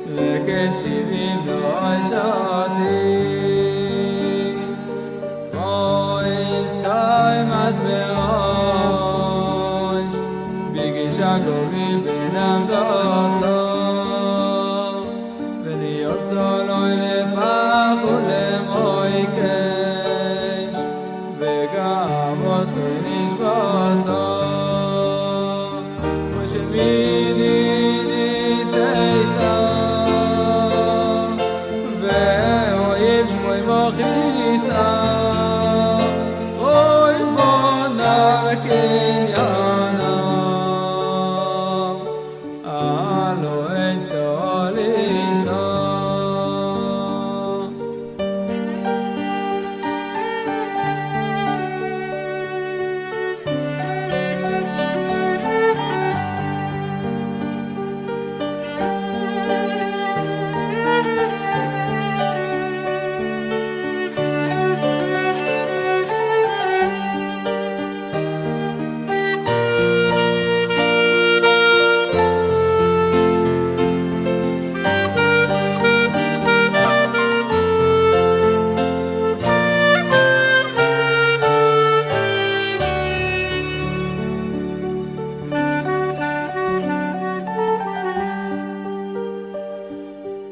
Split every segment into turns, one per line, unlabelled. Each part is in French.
וכן 70 לא עשתי חויס קיימס בראש בגישה גורים בינם דוסו וניוסו לא לפח ולמוי קש וגם עושו נשבוסו ושמיני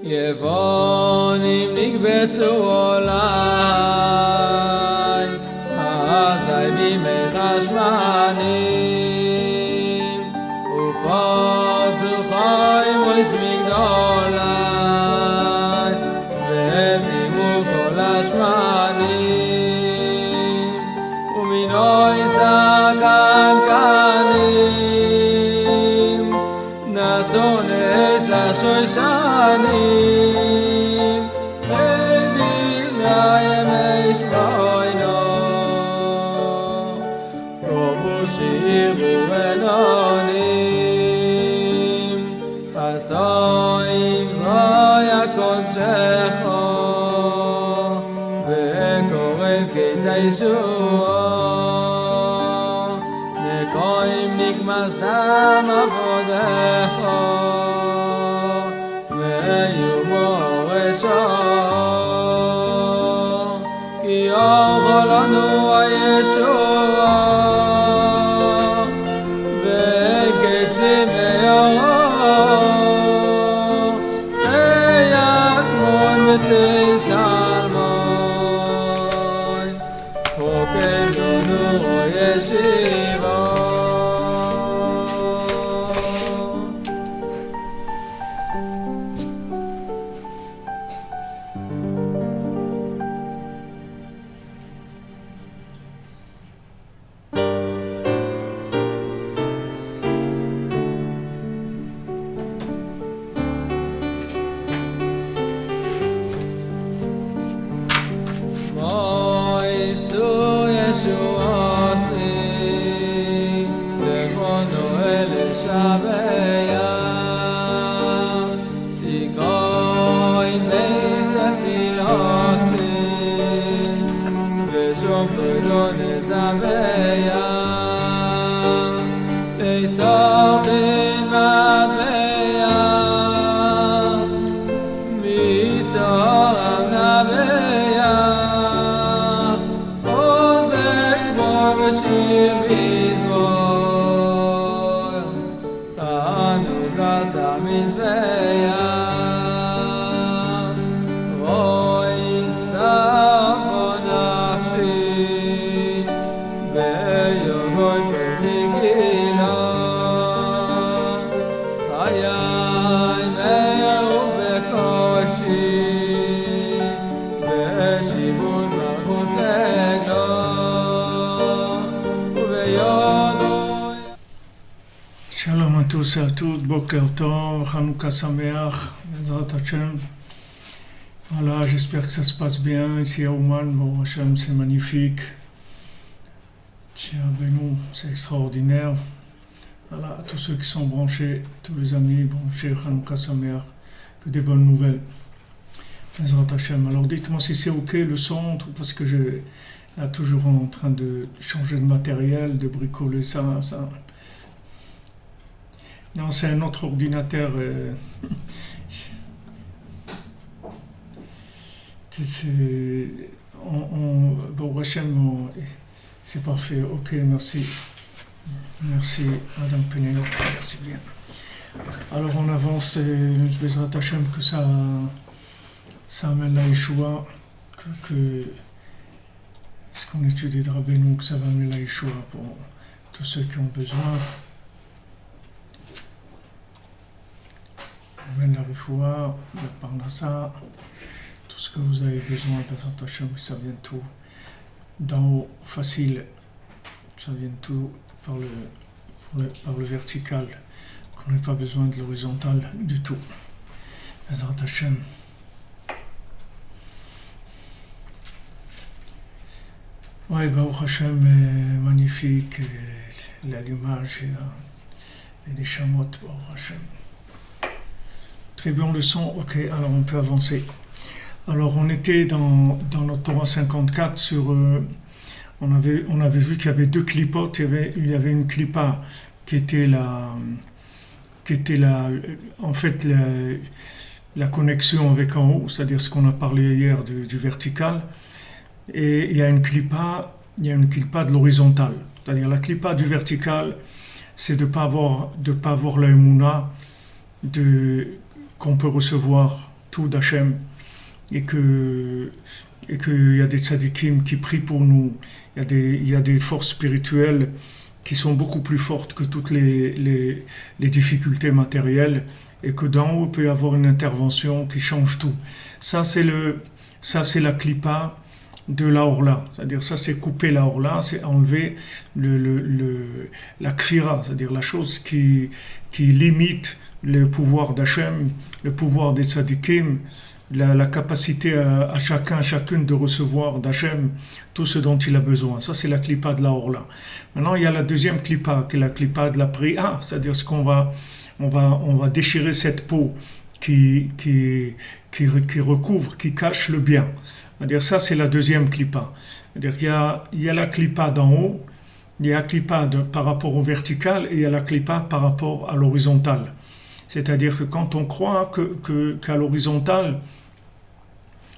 יבונים נקבצו עולי, אזי בימי חשמנים, ופוצו חיים ויס מגדולי, והבימו כל השמנים, ומינוי סקנקנים, נשאו נס לשוישנים, בבינה ימי שמוינו, רבו שירו ונונים, חסויים זרוע יעקב שכו, וקורב קץ הישועו, נקוים נקמס דם עבודךו, כי אוכל לנו הישוע וקצים מאורו חיית מון וצלצלמון חוקם לנו ישיבו
Shalom à tous et à toutes, Boker Tov, Hanouka Sameach, Bezrat Hashem. Voilà, j'espère que ça se passe bien ici à Ouman. Bon, Hashem, c'est magnifique. Tiens, Benou, c'est extraordinaire. Voilà, à tous ceux qui sont branchés, tous les amis branchés, Hanouka Sameach, que des bonnes nouvelles. Bezrat Hashem. Alors dites-moi si c'est ok le son, parce que je là toujours en train de changer de matériel, de bricoler ça. Non, c'est un autre ordinateur. Bon, Hachem, c'est parfait. Ok, merci. Merci, Madame Penelope. Merci bien. Alors, on avance. Bezrat Hachem, que ça amène la Yeshua. Que ce qu'on étudie de Rabbeinu, que ça va amener la Yeshua pour tous ceux qui ont besoin. Amène la Refoua, la Parnassa, tout ce que vous avez besoin, Bezrat Hachem, ça vient tout d'en haut, facile, ça vient tout par le vertical, qu'on n'ait pas besoin de l'horizontal du tout. Bezrat Hachem. Oui, Baruch Hashem est magnifique, et l'allumage et les chamottes, Baruch Hashem. Très bien le son, ok, alors on peut avancer. Alors on était dans notre Torah 54 sur... on avait vu qu'il y avait deux clipotes, il y avait une clipa qui était en fait la connexion avec en haut, c'est-à-dire ce qu'on a parlé hier du vertical. Et il y a une clipa de l'horizontale. C'est-à-dire la clipa du vertical, c'est de pas avoir la émouna qu'on peut recevoir tout d'Hachem et qu'il y a des tzadikim qui prient pour nous. Il y a des forces spirituelles qui sont beaucoup plus fortes que toutes les difficultés matérielles et que d'en haut il peut y avoir une intervention qui change tout. Ça c'est la clipa de la Orla, c'est-à-dire ça c'est couper la Orla, c'est enlever la kfira, c'est-à-dire la chose qui limite le pouvoir d'Hachem, le pouvoir des tzadikim, la capacité à chacune de recevoir d'Hachem tout ce dont il a besoin. Ça c'est la klipa de la Orla. Maintenant il y a la deuxième klipa, qui est la klipa de la priya, c'est-à-dire on va déchirer cette peau qui recouvre, qui cache le bien. C'est-à-dire ça c'est la deuxième clipa. C'est-à-dire il y a la clipa d'en haut, il y a la clipa par rapport au vertical et il y a la clipa par rapport à l'horizontale. C'est-à-dire que quand on croit qu'à l'horizontale,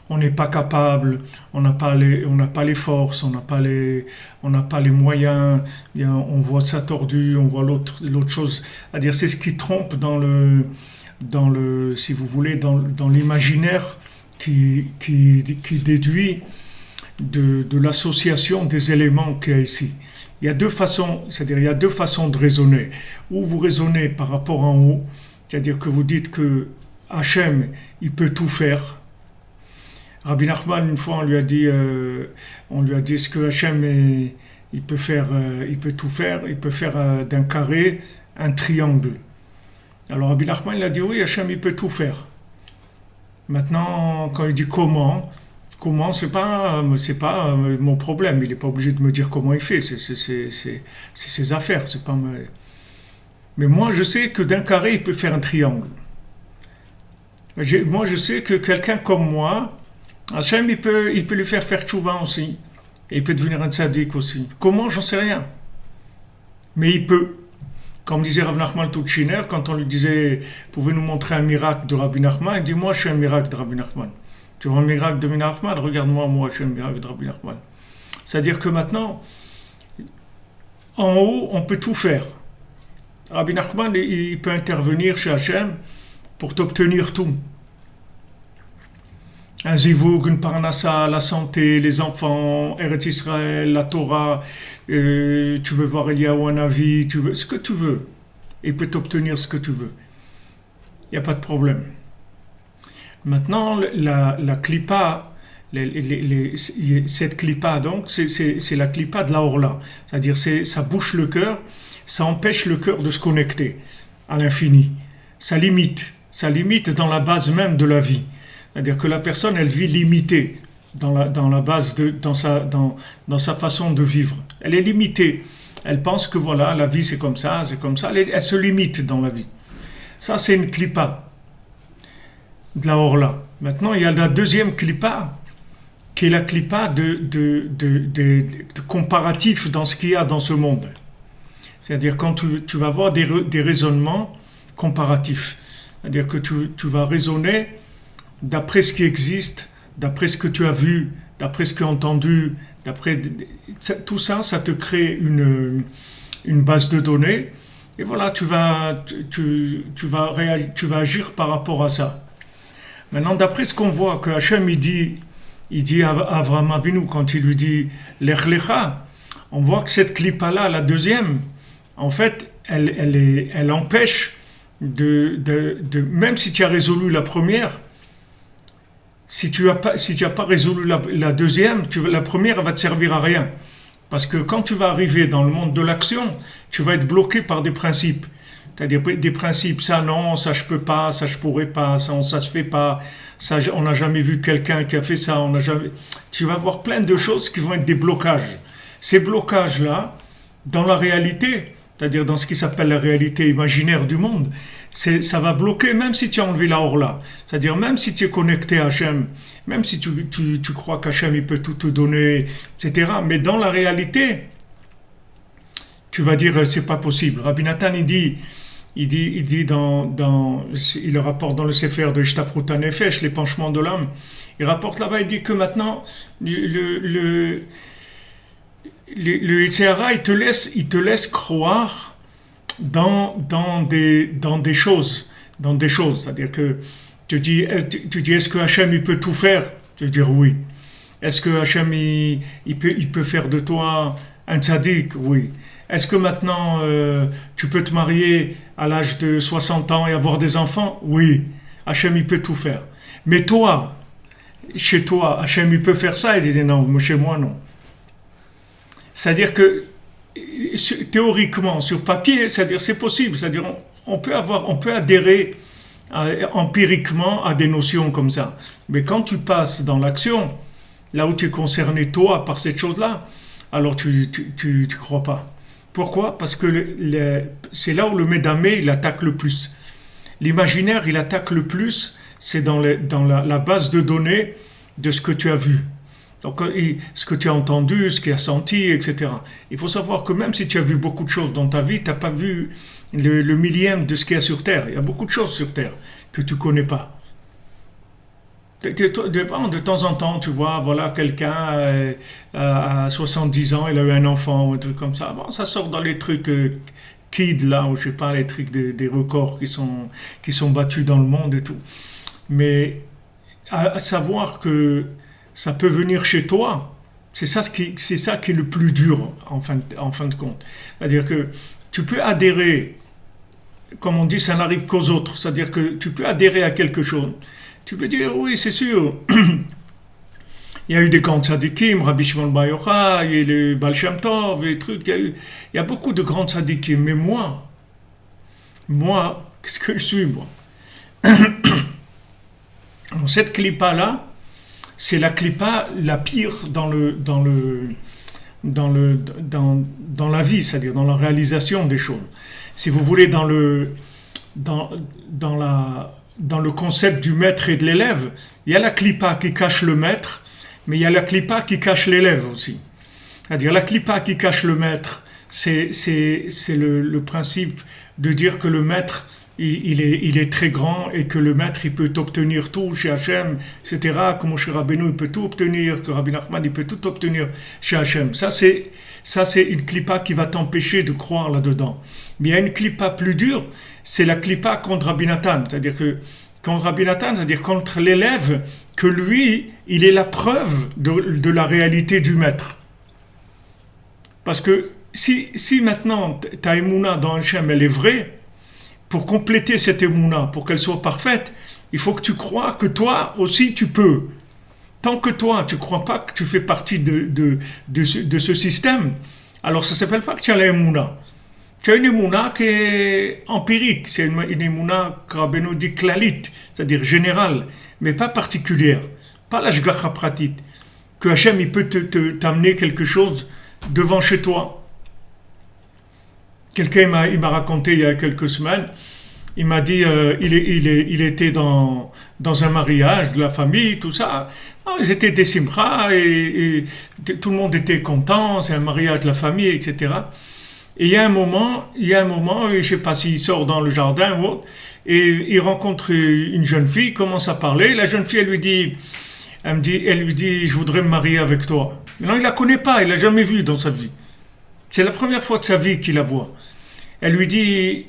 on n'est pas capable, on n'a pas les forces, on n'a pas les moyens, on voit ça tordu, on voit l'autre chose. C'est-à-dire c'est ce qui trompe dans le si vous voulez, dans l'imaginaire qui déduit de l'association des éléments qu'il y a ici. Il y a deux façons de raisonner. Ou vous raisonnez par rapport en haut, c'est-à-dire que vous dites que Hachem, il peut tout faire. Rabbi Nachman, une fois, on lui a dit ce que Hachem, il peut tout faire, il peut faire d'un carré un triangle. Alors Rabbi Nachman, il a dit oui, Hachem, il peut tout faire. Maintenant, quand il dit comment, c'est pas mon problème. Il n'est pas obligé de me dire comment il fait. C'est ses affaires. C'est pas Mais moi, je sais que d'un carré, il peut faire un triangle. Moi, je sais que quelqu'un comme moi, Hachem, il peut lui faire tchouva aussi. Et il peut devenir un tzaddik aussi. Comment, j'en sais rien. Mais il peut. Comme disait Rav Nachman Tutchiner, quand on lui disait « Pouvez-nous montrer un miracle de Rabbi Nachman ?» Il dit « Moi, je suis un miracle de Rabbi Nachman. » Tu vois un miracle de Rabbi Nachman? Regarde-moi, moi, je suis un miracle de Rabbi Nachman. C'est-à-dire que maintenant, en haut, on peut tout faire. Rabbi Nachman, il peut intervenir chez Hachem pour t'obtenir tout. Un zivoug, une parnassa, la santé, les enfants, Eretz Israël, la Torah, tu veux voir Eliyahu Hanavi, tu veux ce que tu veux. Il peut t'obtenir ce que tu veux. Il n'y a pas de problème. Maintenant, la clipa, cette clipa, donc, c'est la clipa de la Orla. C'est-à-dire, ça bouche le cœur, ça empêche le cœur de se connecter à l'infini. Ça limite dans la base même de la vie. C'est-à-dire que la personne, elle vit limitée dans la base dans sa façon de vivre. Elle est limitée. Elle pense que voilà, la vie c'est comme ça. Elle se limite dans la vie. Ça, c'est une clipa de la Orla. Maintenant, il y a la deuxième clipa, qui est la clipa de comparatif dans ce qu'il y a dans ce monde. C'est-à-dire quand tu vas voir des raisonnements comparatif. C'est-à-dire que tu vas raisonner d'après ce qui existe, d'après ce que tu as vu, d'après ce que tu as entendu, tout ça, ça te crée une base de données. Et voilà, tu vas agir par rapport à ça. Maintenant, d'après ce qu'on voit, que Hachem, il dit à Avraham Avinu, quand il lui dit Lech Lecha, on voit que cette clipa-là, la deuxième, en fait, elle empêche même si tu as résolu la première, si tu as pas résolu la deuxième, la première elle va te servir à rien. Parce que quand tu vas arriver dans le monde de l'action, tu vas être bloqué par des principes. C'est-à-dire des principes, ça non, ça je peux pas, ça je pourrais pas, ça se fait pas, ça on n'a jamais vu quelqu'un qui a fait ça, tu vas voir plein de choses qui vont être des blocages. Ces blocages-là, dans la réalité, c'est-à-dire dans ce qui s'appelle la réalité imaginaire du monde, ça va bloquer même si tu as enlevé la orla. C'est-à-dire même si tu es connecté à Hachem, même si tu crois qu'Hachem il peut tout te donner, etc. Mais dans la réalité, tu vas dire c'est pas possible. Rabbi Nathan il dit il le rapporte dans le Sefer de Shtaprut HaNefesh, les penchements de l'âme. Il rapporte là-bas, il dit que maintenant le Yetzer Hara, il te laisse croire dans des choses, c'est-à-dire que tu dis est-ce que Hachem il peut tout faire? Tu veux dire oui. Est-ce que Hachem il peut faire de toi un tzaddik? Oui. Est-ce que maintenant tu peux te marier à l'âge de 60 ans et avoir des enfants? Oui. Hachem il peut tout faire. Mais toi, chez toi, Hachem il peut faire ça? Il dit non, chez moi non. C'est-à-dire que théoriquement, sur papier, c'est-à-dire c'est possible, c'est-à-dire on peut adhérer empiriquement à des notions comme ça. Mais quand tu passes dans l'action, là où tu es concerné toi par cette chose-là, alors tu crois pas. Pourquoi? Parce que c'est là où le Médamé il attaque le plus. L'imaginaire il attaque le plus, c'est dans la base de données de ce que tu as vu. Donc, ce que tu as entendu, ce que tu as senti, etc. Il faut savoir que même si tu as vu beaucoup de choses dans ta vie, tu n'as pas vu le millième de ce qu'il y a sur Terre. Il y a beaucoup de choses sur Terre que tu ne connais pas. De temps en temps, tu vois, voilà, quelqu'un à 70 ans, il a eu un enfant, ou un truc comme ça. Bon, ça sort dans les trucs kids, là, ou je sais pas, les trucs des records qui sont battus dans le monde et tout. Mais à savoir que ça peut venir chez toi. C'est ça qui est le plus dur en fin de compte. C'est-à-dire que tu peux adhérer, comme on dit, ça n'arrive qu'aux autres. C'est-à-dire que tu peux adhérer à quelque chose. Tu peux dire, oui, c'est sûr. Il y a eu des grands tzadikim, Rabbi Shimon Bar Yochai, il y a eu le Baal Shem Tov, et trucs. Il y a beaucoup de grands tzadikim. Mais moi, qu'est-ce que je suis, moi? Cette clipa-là, c'est la clipa la pire dans la vie, c'est-à-dire dans la réalisation des choses. Si vous voulez, dans le concept du maître et de l'élève, il y a la clipa qui cache le maître, mais il y a la clipa qui cache l'élève aussi. C'est-à-dire la clipa qui cache le maître, c'est le principe de dire que le maître il est très grand et que le maître il peut obtenir tout chez Hachem, etc. Que Moshe Rabbeinu il peut tout obtenir, que Rabbi Nachman il peut tout obtenir chez Hachem. Ça c'est une clipa qui va t'empêcher de croire là-dedans. Mais il y a une clipa plus dure, c'est la clipa contre Rabbi Nathan. C'est-à-dire que contre Rabbi Nathan, c'est-à-dire contre l'élève, que lui, il est la preuve de la réalité du maître. Parce que si maintenant ta émouna dans Hachem elle est vraie, pour compléter cette émouna, pour qu'elle soit parfaite, il faut que tu crois que toi aussi tu peux. Tant que toi, tu ne crois pas que tu fais partie de ce système, alors ça ne s'appelle pas que tu as la émouna. Tu as une émouna qui est empirique, c'est une émouna Rabbeinu dit klalit, c'est-à-dire générale, mais pas particulière, pas l'ashgacha pratit, que Hachem il peut t'amener quelque chose devant chez toi. Quelqu'un il m'a raconté il y a quelques semaines, il m'a dit il était dans un mariage de la famille, tout ça. Ils étaient des simcha et tout le monde était content, c'est un mariage de la famille, etc. Et il y a un moment, je ne sais pas s'il sort dans le jardin ou autre, et il rencontre une jeune fille, il commence à parler. La jeune fille, elle lui dit, je voudrais me marier avec toi. Non, il ne la connaît pas, il ne l'a jamais vue dans sa vie. C'est la première fois de sa vie qu'il la voit. Elle lui dit,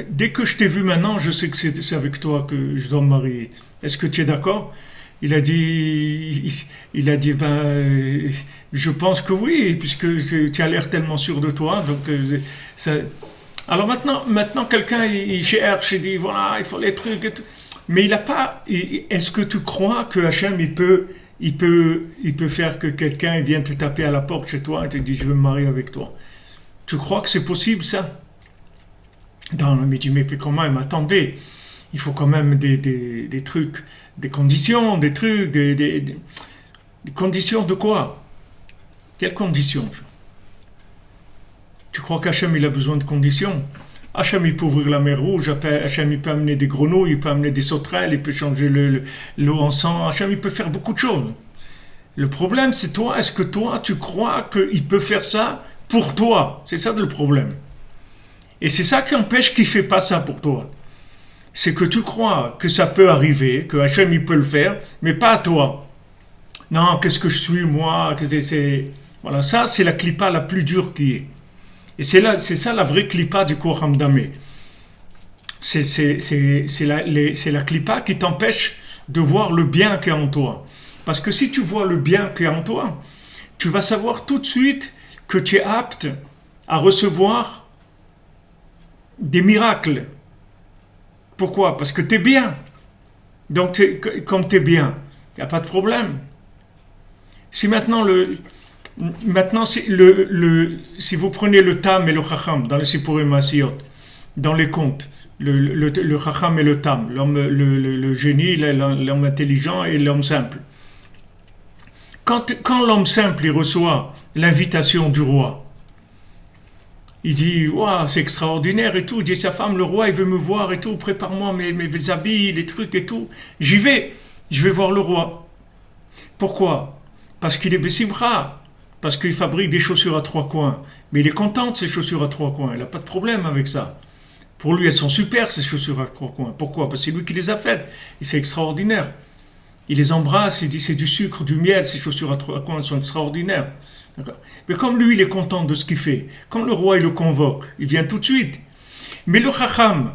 dès que je t'ai vu maintenant, je sais que c'est avec toi que je dois me marier. Est-ce que tu es d'accord? Il a dit, je pense que oui, puisque tu as l'air tellement sûr de toi. Donc, ça... Alors maintenant quelqu'un il cherche, il dit voilà, il faut les trucs et tout. Mais il n'a pas. Est-ce que tu crois que Hachem il peut faire que quelqu'un vienne te taper à la porte chez toi et te dit je veux me marier avec toi? Tu crois que c'est possible ça? Non, mais tu mais quand même, attendez, il faut quand même des trucs, des conditions, des trucs, des conditions de quoi? Quelles conditions? Tu crois qu'Hachem il a besoin de conditions? Hachem il peut ouvrir la mer Rouge, Hachem il peut amener des grenouilles, il peut amener des sauterelles, il peut changer l'eau en sang, Hachem il peut faire beaucoup de choses. Le problème c'est toi, est-ce que toi tu crois qu'il peut faire ça pour toi? C'est ça le problème. Et c'est ça qui empêche qu'il ne fait pas ça pour toi. C'est que tu crois que ça peut arriver, que Hachem il peut le faire, mais pas à toi. Non, qu'est-ce que je suis moi? Voilà, ça c'est la clipa la plus dure qui est. Et c'est ça la vraie clipa du Koram Damé. C'est la clipa qui t'empêche de voir le bien qui est en toi. Parce que si tu vois le bien qui est en toi, tu vas savoir tout de suite que tu es apte à recevoir des miracles. Pourquoi? Parce que tu es bien. Donc, comme tu es bien, il n'y a pas de problème. Si maintenant, si vous prenez le Tam et le Chacham dans le Sipurim Masiyot, dans les contes, le Chacham et le Tam, le génie, l'homme intelligent et l'homme simple. Quand l'homme simple il reçoit l'invitation du roi, il dit wow, c'est extraordinaire et tout. Il dit sa femme, le roi, il veut me voir et tout. Prépare-moi mes habits, les trucs et tout. J'y vais. Je vais voir le roi. Pourquoi? Parce qu'il est Bessimcha. Parce qu'il fabrique des chaussures à 3 coins. Mais il est content de ses chaussures à 3 coins. Il n'a pas de problème avec ça. Pour lui, elles sont super, ces chaussures à 3 coins. Pourquoi? Parce que c'est lui qui les a faites. Et c'est extraordinaire. Il les embrasse, il dit c'est du sucre, du miel, ces chaussures à 3 coins sont extraordinaires. Mais comme lui, il est content de ce qu'il fait, quand le roi il le convoque, il vient tout de suite. Mais le Chacham,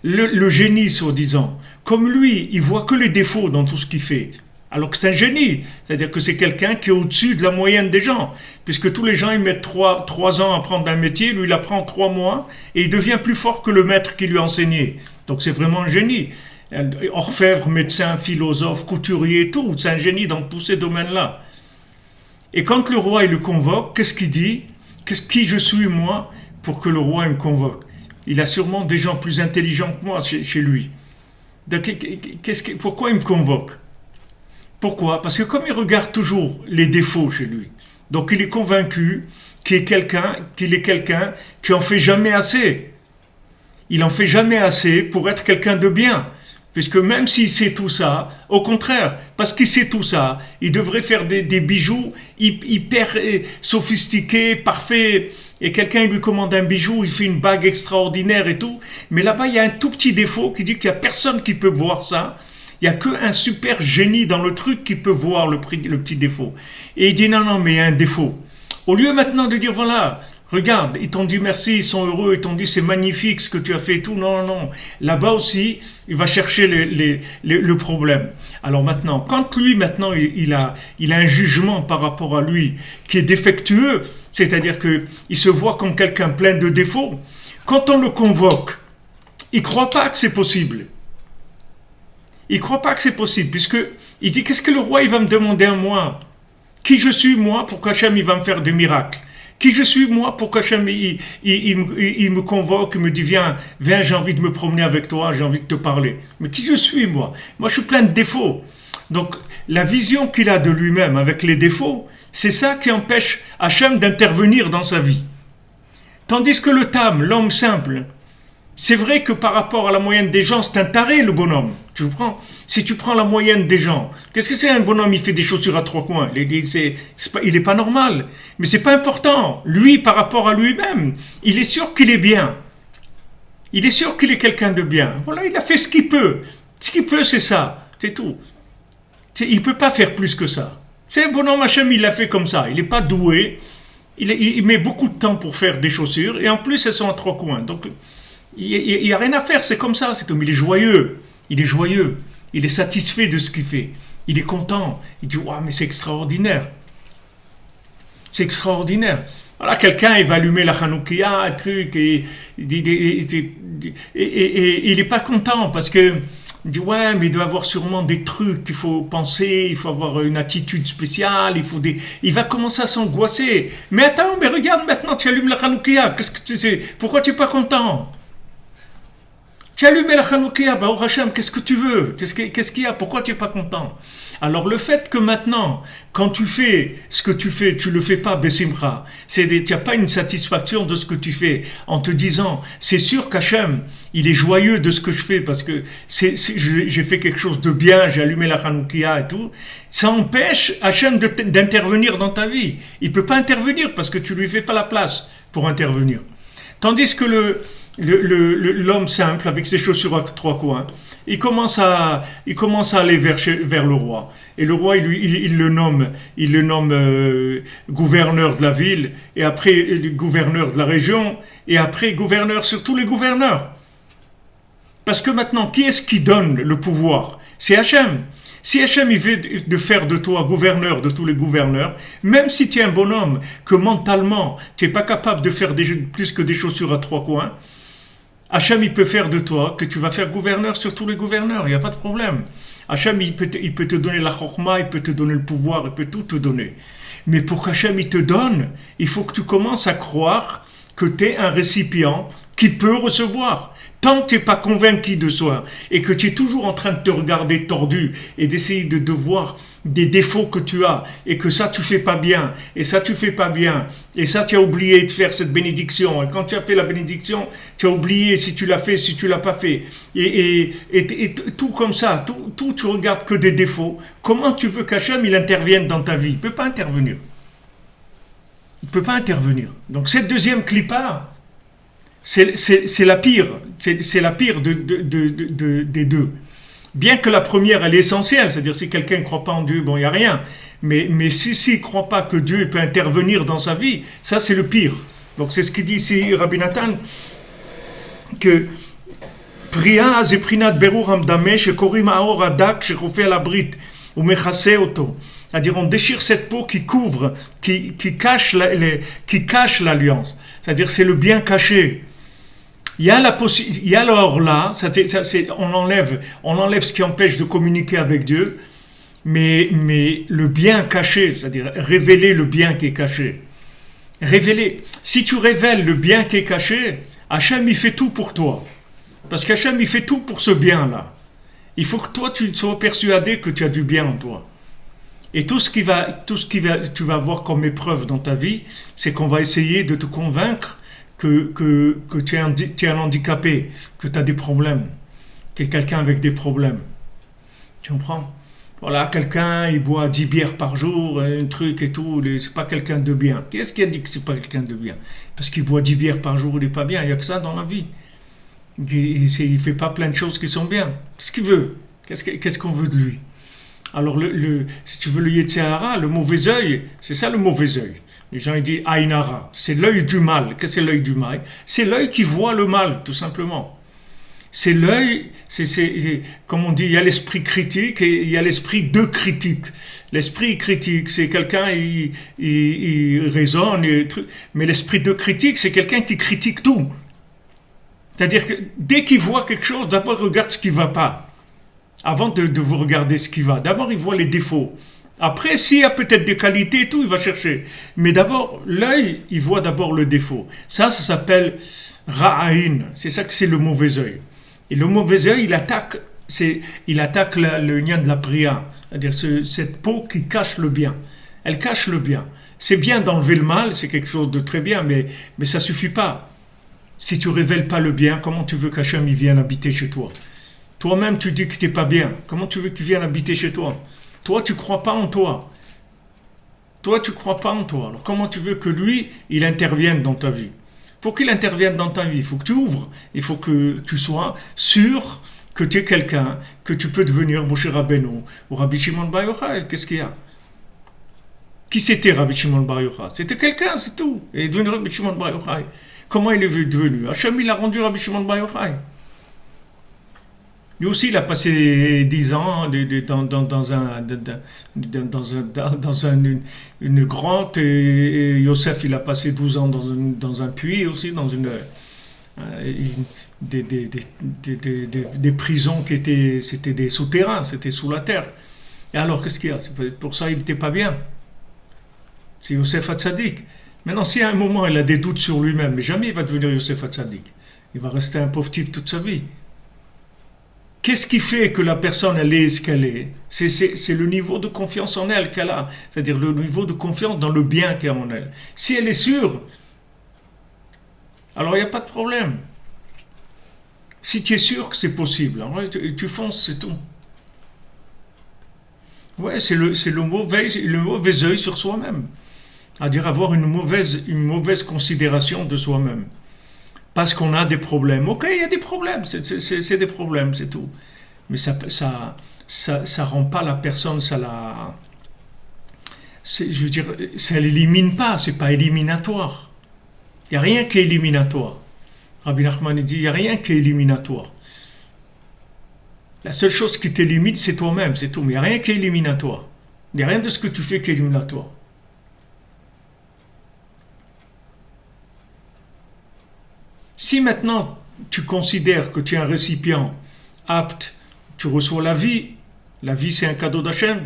le génie soi-disant, comme lui, il voit que les défauts dans tout ce qu'il fait. Alors que c'est un génie, c'est-à-dire que c'est quelqu'un qui est au-dessus de la moyenne des gens. Puisque tous les gens, ils mettent 3 ans à apprendre un métier, lui, il apprend 3 mois, et il devient plus fort que le maître qui lui a enseigné. Donc c'est vraiment un génie. Orfèvre, médecin, philosophe, couturier, tout, c'est un génie dans tous ces domaines-là. Et quand le roi il le convoque, qu'est-ce qu'il dit? Qui je suis moi pour que le roi il me convoque? Il a sûrement des gens plus intelligents que moi chez lui. Donc, pourquoi il me convoque? Pourquoi? Parce que comme il regarde toujours les défauts chez lui, donc il est convaincu qu'il est quelqu'un qui en fait jamais assez. Il en fait jamais assez pour être quelqu'un de bien. Puisque même s'il sait tout ça, au contraire, parce qu'il sait tout ça, il devrait faire des bijoux hyper sophistiqués, parfaits. Et quelqu'un lui commande un bijou, il fait une bague extraordinaire et tout. Mais là-bas, il y a un tout petit défaut qui dit qu'il n'y a personne qui peut voir ça. Il n'y a qu'un super génie dans le truc qui peut voir le petit défaut. Et il dit non, mais il y a un défaut. Au lieu maintenant de dire voilà, regarde, ils t'ont dit merci, ils sont heureux, ils t'ont dit c'est magnifique ce que tu as fait et tout. Non. Là-bas aussi, il va chercher le problème. Alors maintenant, quand lui, il a un jugement par rapport à lui qui est défectueux, c'est-à-dire qu'il se voit comme quelqu'un plein de défauts, quand on le convoque, il ne croit pas que c'est possible. Il ne croit pas que c'est possible, puisqu'il dit qu'est-ce que le roi il va me demander à moi? Qui je suis moi pour qu'Hachem il va me faire des miracles? Qui je suis moi pour qu'Hachem il me convoque, il me dit viens, j'ai envie de me promener avec toi, j'ai envie de te parler. Mais qui je suis moi? Moi je suis plein de défauts. Donc la vision qu'il a de lui-même avec les défauts, c'est ça qui empêche Hachem d'intervenir dans sa vie. Tandis que le Tam, l'homme simple, C'est vrai que par rapport à la moyenne des gens, c'est un taré le bonhomme. Tu comprends? Si tu prends la moyenne des gens, qu'est-ce que c'est un bonhomme? Il fait des chaussures à trois coins. Il est pas normal. Mais c'est pas important. Lui, par rapport à lui-même, il est sûr qu'il est bien. Il est sûr qu'il est quelqu'un de bien. Voilà, il a fait ce qu'il peut. Ce qu'il peut, c'est ça. C'est tout. Il peut pas faire plus que ça. C'est un bonhomme Hachem, il l'a fait comme ça. Il n'est pas doué. Il met beaucoup de temps pour faire des chaussures. Et en plus, elles sont à trois coins. Donc, il n'y a rien à faire, c'est comme ça, c'est il est joyeux, il est satisfait de ce qu'il fait, il est content, il dit waouh, mais c'est extraordinaire. Voilà, quelqu'un il va allumer la Hanoukia, un truc, et il n'est pas content parce que il dit ouais, mais il doit avoir sûrement des trucs qu'il faut penser, il faut avoir une attitude spéciale, il va commencer à s'angoisser. Mais attends, mais regarde maintenant, tu allumes la Hanoukia, qu'est-ce que tu sais, pourquoi tu n'es pas content? Tu as allumé la Hanoukia, bah, oh Hachem, qu'est-ce que tu veux? Qu'est-ce qu'il y a? Pourquoi tu n'es pas content? Alors le fait que maintenant, quand tu fais ce que tu fais, tu le fais pas Bessimcha, tu n'as pas une satisfaction de ce que tu fais, en te disant, c'est sûr qu'Hachem, il est joyeux de ce que je fais, parce que j'ai fait quelque chose de bien, j'ai allumé la Hanoukia et tout, ça empêche Hachem d'intervenir dans ta vie. Il peut pas intervenir parce que tu lui fais pas la place pour intervenir. Tandis que l'homme simple avec ses chaussures à trois coins, il commence à aller vers le roi. Et le roi, il le nomme gouverneur de la ville, et après gouverneur de la région, et après gouverneur sur tous les gouverneurs. Parce que maintenant, qui est-ce qui donne le pouvoir? C'est Hachem. Si Hachem il veut de faire de toi gouverneur de tous les gouverneurs, même si tu es un bonhomme, que mentalement, tu n'es pas capable de faire plus que des chaussures à trois coins, Hachem, il peut faire de toi que tu vas faire gouverneur sur tous les gouverneurs, il n'y a pas de problème. Hachem, il peut te donner la chorma, il peut te donner le pouvoir, il peut tout te donner. Mais pour qu'Hachem, il te donne, il faut que tu commences à croire que tu es un récipient qui peut recevoir. Tant que tu n'es pas convaincu de soi et que tu es toujours en train de te regarder tordu et d'essayer de voir des défauts que tu as et que ça tu fais pas bien et ça tu fais pas bien et ça tu as oublié de faire cette bénédiction et quand tu as fait la bénédiction tu as oublié si tu l'as fait, si tu l'as pas fait et tout comme ça, tout tu regardes que des défauts. Comment tu veux qu'Hachem il intervienne dans ta vie? Il peut pas intervenir. Donc cette deuxième clipa, c'est la pire, c'est la pire des deux. Bien que la première, elle est essentielle, c'est-à-dire si quelqu'un ne croit pas en Dieu, bon, il n'y a rien. Mais s'il ne croit pas que Dieu peut intervenir dans sa vie, ça c'est le pire. Donc c'est ce qu'il dit ici Rabbi Nathan, que Priya zeprinat berur hamdame shekorim haor hadak shechofeh al habrit umechase oto. C'est-à-dire on déchire cette peau qui couvre, qui cache l'alliance. C'est-à-dire c'est le bien caché. Il y a alors là, on enlève ce qui empêche de communiquer avec Dieu, mais le bien caché, c'est-à-dire révéler le bien qui est caché. Si tu révèles le bien qui est caché, Hachem il fait tout pour toi. Parce qu'Hachem il fait tout pour ce bien-là. Il faut que toi tu sois persuadé que tu as du bien en toi. Et tout ce qui tu vas avoir comme épreuve dans ta vie, c'est qu'on va essayer de te convaincre que tu es un handicapé, que tu as des problèmes, que quelqu'un avec des problèmes. Tu comprends? Voilà, quelqu'un, il boit 10 bières par jour, un truc et tout, c'est pas quelqu'un de bien. Qu'est-ce qui a dit que c'est pas quelqu'un de bien? Parce qu'il boit 10 bières par jour, il est pas bien, il n'y a que ça dans la vie. Il fait pas plein de choses qui sont bien. Qu'est-ce qu'il veut? Qu'est-ce qu'on veut de lui? Alors, si tu veux le Yetzirah, le mauvais œil, c'est ça le mauvais œil. Les gens ils disent Ainara, c'est l'œil du mal. Qu'est-ce que c'est l'œil du mal? C'est l'œil qui voit le mal, tout simplement. C'est l'œil, comme on dit, il y a l'esprit critique et il y a l'esprit de critique. L'esprit critique, c'est quelqu'un, il raisonne, mais l'esprit de critique, c'est quelqu'un qui critique tout. C'est-à-dire que dès qu'il voit quelque chose, d'abord il regarde ce qui ne va pas. Avant de vous regarder ce qui va. D'abord il voit les défauts. Après, s'il y a peut-être des qualités et tout, il va chercher. Mais d'abord, l'œil, il voit d'abord le défaut. Ça s'appelle ra'aïn. C'est ça que c'est le mauvais œil. Et le mauvais œil, il attaque le lien de la prière. C'est-à-dire cette peau qui cache le bien. Elle cache le bien. C'est bien d'enlever le mal, c'est quelque chose de très bien, mais ça suffit pas. Si tu révèles pas le bien, comment tu veux qu'Hachem il vienne habiter chez toi? Toi-même, tu dis que t'es pas bien. Comment tu veux qu'il vienne habiter chez toi? Toi, tu crois pas en toi. Toi, tu crois pas en toi. Alors, comment tu veux que lui, il intervienne dans ta vie? Pour qu'il intervienne dans ta vie, il faut que tu ouvres. Il faut que tu sois sûr que tu es quelqu'un, que tu peux devenir Moshe Rabbeinu ou Rabbi Shimon Bar Yochai. Qu'est-ce qu'il y a? Qui c'était Rabbi Shimon Bar Yochai? C'était quelqu'un, c'est tout. Il est devenu Rabbi Shimon Bar Yochai. Comment il est devenu? Hachem, il a rendu Rabbi Shimon Bar Yochai. Lui aussi, il a passé 10 ans une grotte et Yosef, il a passé 12 ans dans un puits aussi, dans des prisons c'était des souterrains, c'était sous la terre. Et alors, qu'est-ce qu'il y a? Pour ça, il n'était pas bien. C'est Yosef Hatzadik. Maintenant, si à un moment, il a des doutes sur lui-même, mais jamais il va devenir Yosef Hatzadik. Il va rester un pauvre type toute sa vie. Qu'est-ce qui fait que la personne, elle est ce qu'elle est? C'est le niveau de confiance en elle qu'elle a. C'est-à-dire le niveau de confiance dans le bien qu'il y a en elle. Si elle est sûre, alors il n'y a pas de problème. Si tu es sûr que c'est possible, alors tu fonces, c'est tout. Ouais, c'est le mauvais œil sur soi-même. C'est-à-dire avoir une mauvaise considération de soi-même. Parce qu'on a des problèmes. Ok, il y a des problèmes, c'est des problèmes, c'est tout. Mais ça rend pas la personne, je veux dire, ça l'élimine pas, c'est pas éliminatoire. Il n'y a rien qui est éliminatoire. Rabbi Nachman dit, il n'y a rien qui est éliminatoire. La seule chose qui t'élimine, c'est toi-même, c'est tout. Mais il n'y a rien qui est éliminatoire. Il n'y a rien de ce que tu fais qui est éliminatoire. Si maintenant tu considères que tu es un récipient apte, tu reçois la vie c'est un cadeau d'Hachem.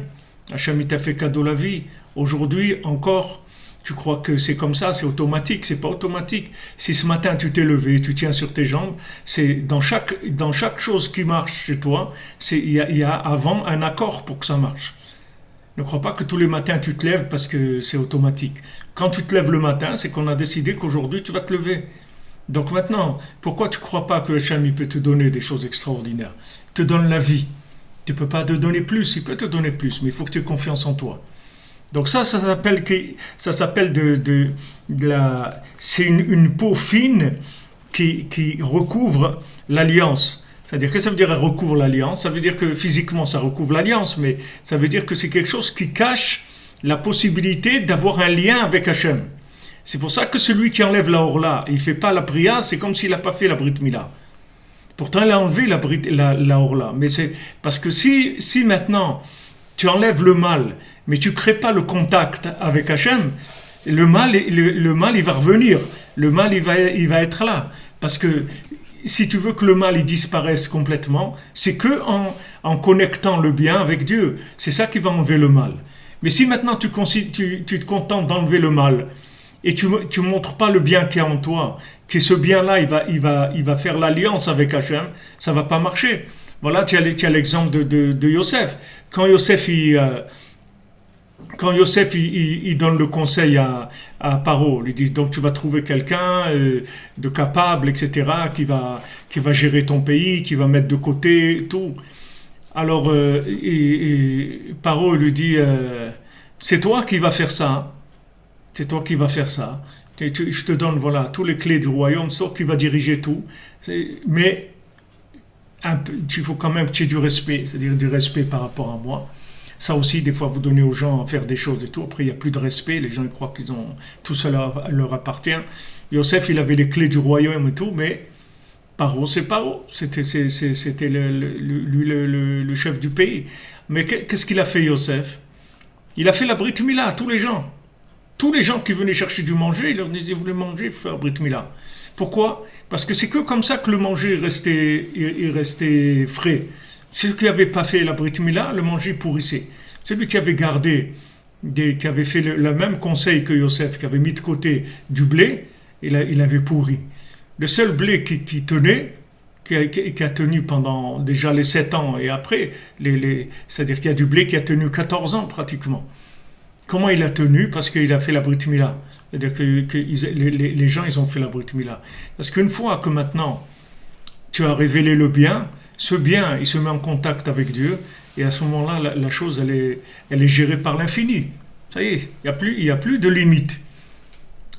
Hachem il t'a fait cadeau la vie. Aujourd'hui encore, tu crois que c'est comme ça, c'est automatique, c'est pas automatique. Si ce matin tu t'es levé, tu tiens sur tes jambes, c'est dans chaque chose qui marche chez toi, il y a avant un accord pour que ça marche. Ne crois pas que tous les matins tu te lèves parce que c'est automatique. Quand tu te lèves le matin, c'est qu'on a décidé qu'aujourd'hui tu vas te lever. Donc maintenant, pourquoi tu ne crois pas que Hachem peut te donner des choses extraordinaires? Il te donne la vie. Tu ne peux pas te donner plus, il peut te donner plus, mais il faut que tu aies confiance en toi. Donc ça s'appelle c'est une peau fine qui recouvre l'alliance. C'est-à-dire, qu'est-ce que ça veut dire elle recouvre l'alliance? Ça veut dire que physiquement ça recouvre l'alliance, mais ça veut dire que c'est quelque chose qui cache la possibilité d'avoir un lien avec Hachem. C'est pour ça que celui qui enlève la Orla, il ne fait pas la priya, c'est comme s'il n'a pas fait la Brit Mila. Pourtant, il a enlevé la Orla. Mais c'est parce que si maintenant tu enlèves le mal, mais tu ne crées pas le contact avec Hachem, le mal il va revenir. Le mal il va être là. Parce que si tu veux que le mal il disparaisse complètement, c'est que en connectant le bien avec Dieu. C'est ça qui va enlever le mal. Mais si maintenant tu te contentes d'enlever le mal, et tu montres pas le bien qu'il y a en toi, que ce bien-là, il va faire l'alliance avec Hachem, ça va pas marcher. Voilà, tu as l'exemple de Yosef. Quand Yosef il donne le conseil à Paro, il dit donc tu vas trouver quelqu'un de capable, etc., qui va gérer ton pays, qui va mettre de côté tout. Alors Paro lui dit c'est toi qui vas faire ça. C'est toi qui vas faire ça. Je te donne voilà tous les clés du royaume, c'est toi qui va diriger tout. Mais il faut quand même que tu aies du respect, c'est-à-dire du respect par rapport à moi. Ça aussi, des fois, vous donnez aux gens à faire des choses et tout. Après, il n'y a plus de respect. Les gens ils croient qu'ils ont tout cela leur appartient. Yosef, il avait les clés du royaume et tout, mais Paro, c'est Paro. C'était le chef du pays. Mais qu'est-ce qu'il a fait, Yosef? Il a fait la Brit Mila à tous les gens. Tous les gens qui venaient chercher du manger, il leur disait, vous voulez manger, il faut faire Brit Mila. Pourquoi? Parce que c'est que comme ça que le manger est resté frais. Celui qui n'avait pas fait la Brit Mila, le manger pourrissait. Celui qui avait gardé, qui avait fait le même conseil que Yosef, qui avait mis de côté du blé, il avait pourri. Le seul blé qui tenait, qui a tenu pendant déjà les 7 ans et après, c'est-à-dire qu'il y a du blé qui a tenu 14 ans pratiquement. Comment il a tenu? Parce qu'il a fait la Brit Mila. C'est-à-dire que les gens, ils ont fait la Brit Mila. Parce qu'une fois que maintenant, tu as révélé le bien, ce bien, il se met en contact avec Dieu, et à ce moment-là, la chose, elle est gérée par l'infini. Ça y est, il y a plus de limite.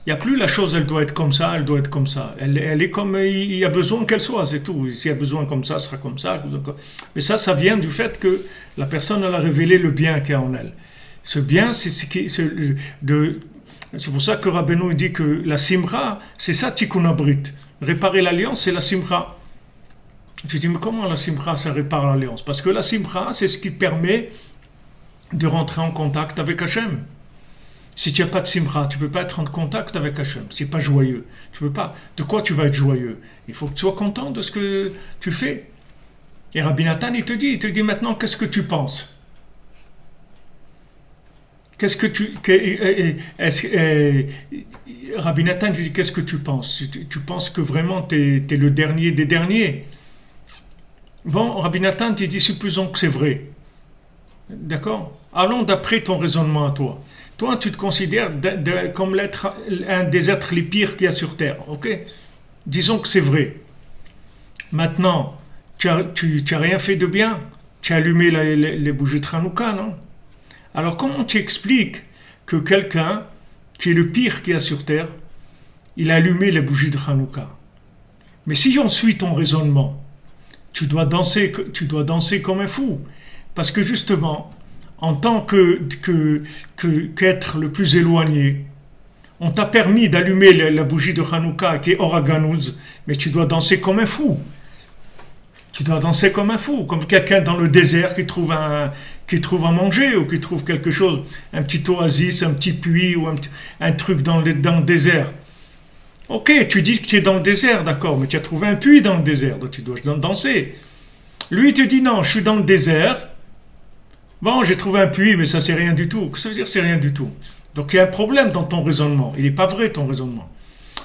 Il n'y a plus la chose, elle doit être comme ça, elle doit être comme ça. Elle est comme il y a besoin qu'elle soit, c'est tout. S'il y a besoin comme ça, ce sera comme ça. Mais ça vient du fait que la personne, elle a révélé le bien qu'il y a en elle. Ce bien, c'est pour ça que Rabbeinu dit que la simra, c'est ça tikkun habrit. Réparer l'alliance, c'est la simra. Tu dis, mais comment la simra, ça répare l'alliance? Parce que la simra, c'est ce qui permet de rentrer en contact avec Hachem. Si tu n'as pas de simra, tu ne peux pas être en contact avec Hachem. Si tu n'es pas joyeux, tu peux pas. De quoi tu vas être joyeux? Il faut que tu sois content de ce que tu fais. Et Rabbi Nathan, il te dit maintenant, qu'est-ce que tu penses? Qu'est-ce que tu... Rabbi Nathan dit, qu'est-ce que tu penses? Tu penses que vraiment tu es le dernier des derniers? Bon, Rabbi Nathan, il dit, supposons que c'est vrai. D'accord? Allons d'après ton raisonnement à toi. Toi, tu te considères comme un des êtres les pires qu'il y a sur Terre, ok? Disons que c'est vrai. Maintenant, tu as rien fait de bien. Tu as allumé les bougies de Hanouka, non? Alors, comment tu expliques que quelqu'un qui est le pire qu'il y a sur Terre, il a allumé les bougies de Hanouka? Mais si on suit ton raisonnement, tu dois danser comme un fou. Parce que justement, en tant qu'être le plus éloigné, on t'a permis d'allumer la bougie de Hanouka qui est Oraganouz, mais tu dois danser comme un fou. Tu dois danser comme un fou, comme quelqu'un dans le désert qui trouve à manger ou qui trouve quelque chose, un petit oasis, un petit puits ou un truc dans le désert. Ok, tu dis que tu es dans le désert, d'accord, mais tu as trouvé un puits dans le désert, donc tu dois danser. Lui, il te dit non, je suis dans le désert. Bon, j'ai trouvé un puits, mais ça, c'est rien du tout. Qu'est-ce que ça veut dire, c'est rien du tout? Donc, il y a un problème dans ton raisonnement. Il n'est pas vrai, ton raisonnement.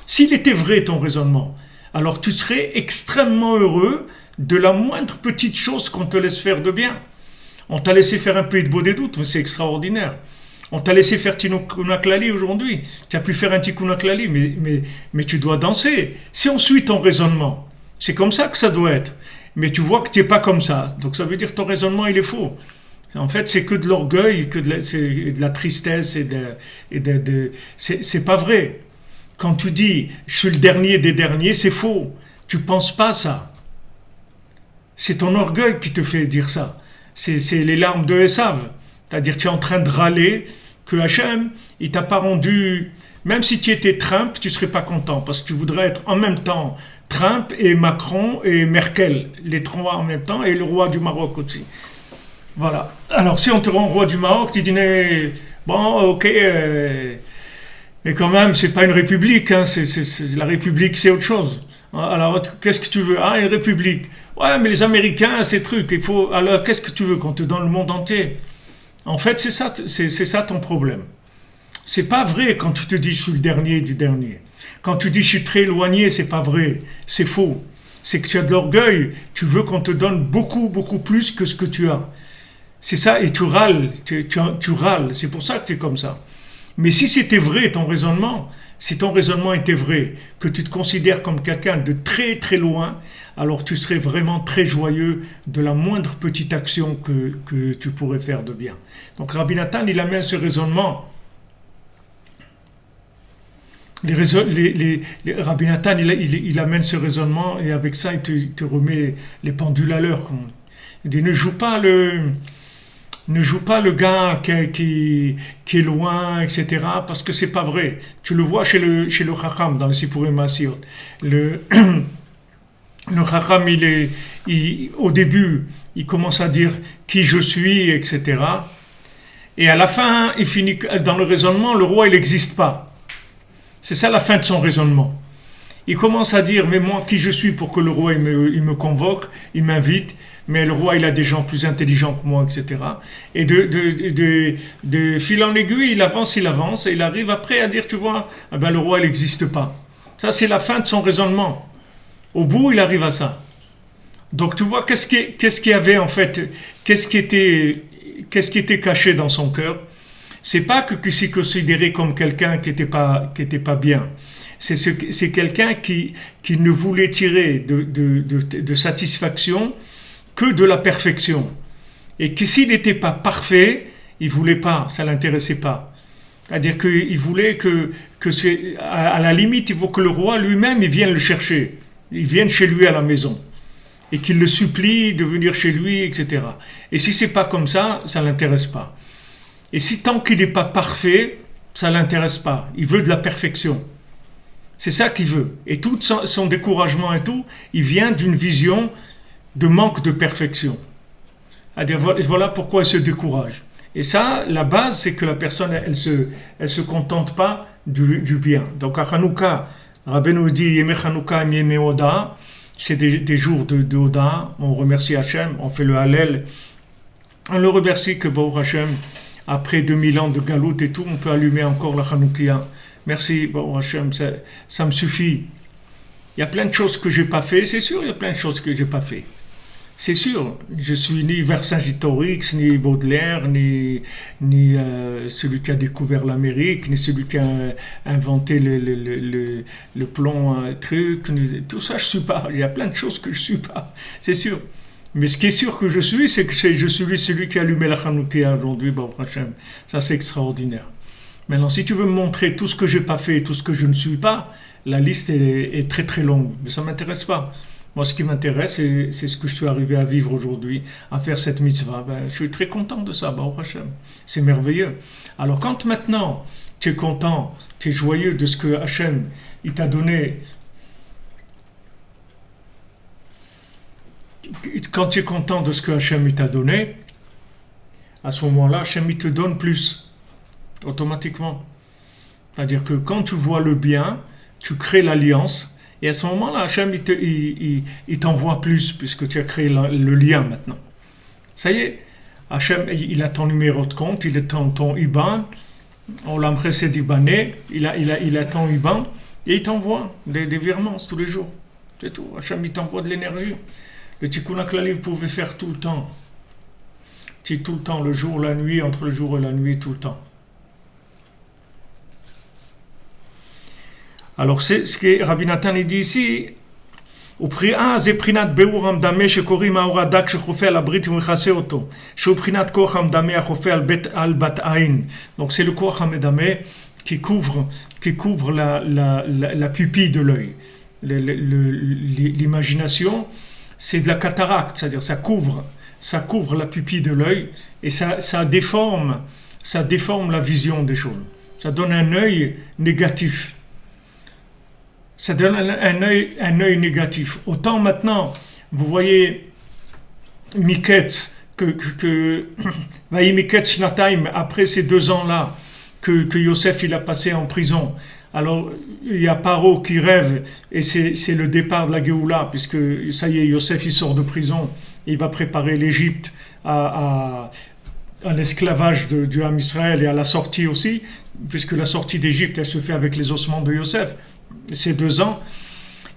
S'il était vrai, ton raisonnement, alors tu serais extrêmement heureux de la moindre petite chose qu'on te laisse faire de bien. On t'a laissé faire un peu de beau des doutes, mais c'est extraordinaire. On t'a laissé faire Tikkun Klali aujourd'hui. Tu as pu faire un Tikkun Klali, mais tu dois danser. Si on suit ton raisonnement, c'est comme ça que ça doit être. Mais tu vois que tu n'es pas comme ça. Donc, ça veut dire que ton raisonnement, il est faux. En fait, c'est que de l'orgueil, et de la tristesse, c'est pas vrai. Quand tu dis « je suis le dernier des derniers », c'est faux. Tu penses pas ça. C'est ton orgueil qui te fait dire ça. C'est les larmes de Esav. C'est-à-dire tu es en train de râler que Hachem, il t'a pas rendu... Même si tu étais Trump, tu serais pas content, parce que tu voudrais être en même temps Trump et Macron et Merkel, les trois en même temps, et le roi du Maroc aussi. Voilà. Alors, si on te rend roi du Maroc, tu dis, bon, ok, mais quand même, c'est pas une république, hein, la république, c'est autre chose. Alors, qu'est-ce que tu veux? Ah, une république. Ouais, mais les Américains, ces trucs, il faut. Alors, qu'est-ce que tu veux qu'on te donne le monde entier? En fait, c'est ça ton problème. C'est pas vrai quand tu te dis, je suis le dernier du dernier. Quand tu dis, je suis très éloigné, c'est pas vrai. C'est faux. C'est que tu as de l'orgueil. Tu veux qu'on te donne beaucoup, beaucoup plus que ce que tu as. C'est ça, et tu râles, tu râles, c'est pour ça que tu es comme ça. Mais si c'était vrai ton raisonnement, si ton raisonnement était vrai, que tu te considères comme quelqu'un de très très loin, alors tu serais vraiment très joyeux de la moindre petite action que tu pourrais faire de bien. Donc Rabbi Nathan, il amène ce raisonnement. Rabbi Nathan, il amène ce raisonnement, et avec ça, il te remet les pendules à l'heure. Il dit, ne joue pas le gars qui est loin, etc., parce que c'est pas vrai. Tu le vois chez le Chacham, dans le Sipurim Maasiyot. Le Chacham, au début, il commence à dire qui je suis, etc. Et à la fin, il finit dans le raisonnement, le roi, il n'existe pas. C'est ça la fin de son raisonnement. Il commence à dire, mais moi, qui je suis pour que le roi, il me convoque, il m'invite, mais le roi, il a des gens plus intelligents que moi, etc. Et de fil en aiguille, il avance, et il arrive après à dire, tu vois, eh ben, le roi, il n'existe pas. Ça, c'est la fin de son raisonnement. Au bout, il arrive à ça. Donc, tu vois, qu'est-ce qu'il y avait, en fait, qu'est-ce qui était caché dans son cœur? c'est pas que c'est considéré comme quelqu'un qui était pas bien. C'est quelqu'un qui ne voulait tirer de satisfaction que de la perfection. Et que s'il n'était pas parfait, il voulait pas, ça l'intéressait pas. C'est-à-dire qu'il voulait à la limite, il faut que le roi lui-même, il vienne le chercher. Il vienne chez lui à la maison. Et qu'il le supplie de venir chez lui, etc. Et si c'est pas comme ça, ça l'intéresse pas. Et si tant qu'il n'est pas parfait, ça l'intéresse pas. Il veut de la perfection. C'est ça qu'il veut. Et tout son découragement et tout, il vient d'une vision de manque de perfection. C'est-à-dire, voilà pourquoi il se décourage. Et ça, la base, c'est que la personne, elle se contente pas du bien. Donc à Hanouka, Rabbeinu dit Yeme Hanouka Yeme Oda, c'est des jours de Oda. On remercie Hachem, on fait le Hallel. On le remercie que Baruch Hachem, après 2000 ans de galout et tout, on peut allumer encore la Hanoukia. Merci Baruch Hachem, ça me suffit. Il y a plein de choses que j'ai pas fait, c'est sûr, il y a plein de choses que j'ai pas fait. C'est sûr, je suis ni Vercingétorix, ni Baudelaire, ni celui qui a découvert l'Amérique, ni celui qui a inventé le plomb truc, tout ça je suis pas. Il y a plein de choses que je suis pas, c'est sûr. Mais ce qui est sûr que je suis, c'est que je suis celui qui a allumé la Hanoukia aujourd'hui, Baruch Hashem. Ça c'est extraordinaire. Maintenant, si tu veux me montrer tout ce que j'ai pas fait, tout ce que je ne suis pas, la liste est très très longue. Mais ça m'intéresse pas. Moi, ce qui m'intéresse, c'est ce que je suis arrivé à vivre aujourd'hui, à faire cette mitzvah. Je suis très content de ça, Baruch Hashem. C'est merveilleux. Alors, quand maintenant, tu es content, tu es joyeux de ce que Hashem, il t'a donné, quand tu es content de ce que Hashem, il t'a donné, à ce moment-là, Hashem, il te donne plus, automatiquement. C'est-à-dire que quand tu vois le bien, tu crées l'alliance. Et à ce moment-là, Hachem, il t'envoie plus, puisque tu as créé le lien maintenant. Ça y est, Hachem, il a ton numéro de compte, il a ton IBAN, on l'a précédé IBANé, il a ton IBAN, et il t'envoie des virements tous les jours. C'est tout. Hachem, il t'envoie de l'énergie. Le Tikkun HaKlali, vous pouvez faire tout le temps. Tout le temps, le jour, la nuit, entre le jour et la nuit, tout le temps. Alors, c'est ce que Rabbi Nathan dit ici. זה בחינת ביאור המדמה שקוראים האור הדק שחופה על הברית ומכסה אותו, שהוא בחינת כוח המדמה החופה על בת עין. Donc c'est le כוח המדמה qui couvre la pupille de l'œil. L'imagination, c'est de la cataracte, c'est-à-dire ça couvre la pupille de l'œil et ça déforme la vision des choses. Ça donne un œil négatif. Ça donne un œil négatif. Autant maintenant, vous voyez Miketz, Vaï Miketz Shnataim, après ces 2 ans-là, que Yosef il a passé en prison. Alors, il y a Paro qui rêve, et c'est le départ de la Géoula, puisque ça y est, Yosef il sort de prison, et il va préparer l'Égypte à l'esclavage du Ham Israël et à la sortie aussi, puisque la sortie d'Égypte, elle se fait avec les ossements de Yosef. Ces 2 ans.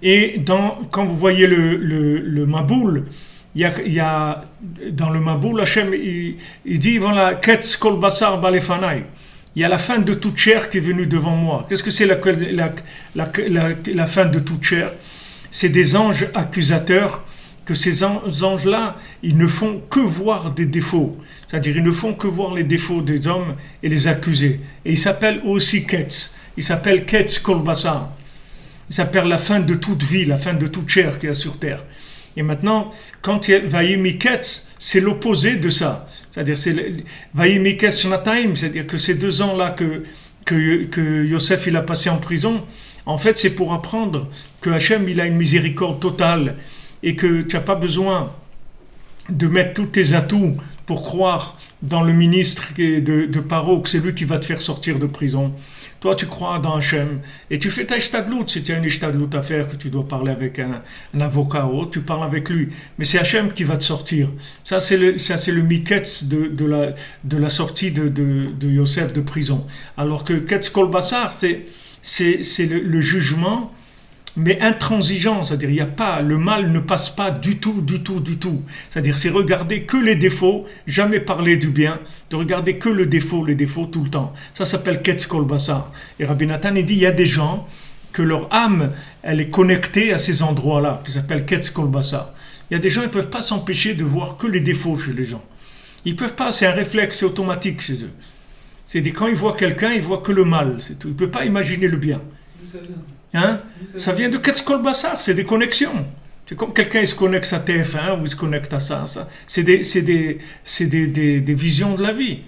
Et quand vous voyez le Maboul, il y a dans le Maboul, Hachem, il dit voilà, Ketz kol basar balefanai. Il y a la fin de toute chair qui est venue devant moi. Qu'est-ce que c'est la fin de toute chair? C'est des anges accusateurs, que ces anges-là, ils ne font que voir des défauts. C'est-à-dire, ils ne font que voir les défauts des hommes et les accuser. Et ils s'appellent aussi Ketz. Ils s'appellent Ketz kol basar. Ça perd la fin de toute vie, la fin de toute chair qu'il y a sur terre. Et maintenant, quand il y a Vaï Miketz, c'est l'opposé de ça. C'est-à-dire, c'est Vaï Miketz Shnataim, c'est-à-dire que ces 2 ans-là que Yosef il a passé en prison, en fait, c'est pour apprendre que Hachem il a une miséricorde totale et que tu n'as pas besoin de mettre tous tes atouts pour croire dans le ministre de Paro, que c'est lui qui va te faire sortir de prison. Toi, tu crois dans Hachem et tu fais ta ishtadlout. Si tu as une ishtadlout à faire, que tu dois parler avec un avocat ou autre, tu parles avec lui. Mais c'est Hachem qui va te sortir. Ça, c'est le miketz de la sortie de Yosef de prison. Alors que Ketz Kol Basar, c'est le jugement mais intransigeant, c'est-à-dire il y a pas, le mal ne passe pas du tout, du tout, du tout. C'est-à-dire c'est regarder que les défauts, jamais parler du bien, de regarder que les défauts tout le temps. Ça s'appelle Ketz Kol Basar. Et Rabbi Nathan il dit, il y a des gens que leur âme, elle est connectée à ces endroits-là, qui s'appellent Ketz Kol Basar. Il y a des gens, ils ne peuvent pas s'empêcher de voir que les défauts chez les gens. Ils ne peuvent pas, c'est un réflexe, c'est automatique chez eux. C'est-à-dire quand ils voient quelqu'un, ils voient que le mal, c'est tout. Ils ne peuvent pas imaginer le bien. Hein? Ça vient de Ketz Kol Basar, c'est des connexions. C'est comme quelqu'un il se connecte à TF1 ou il se connecte à ça. C'est des visions de la vie.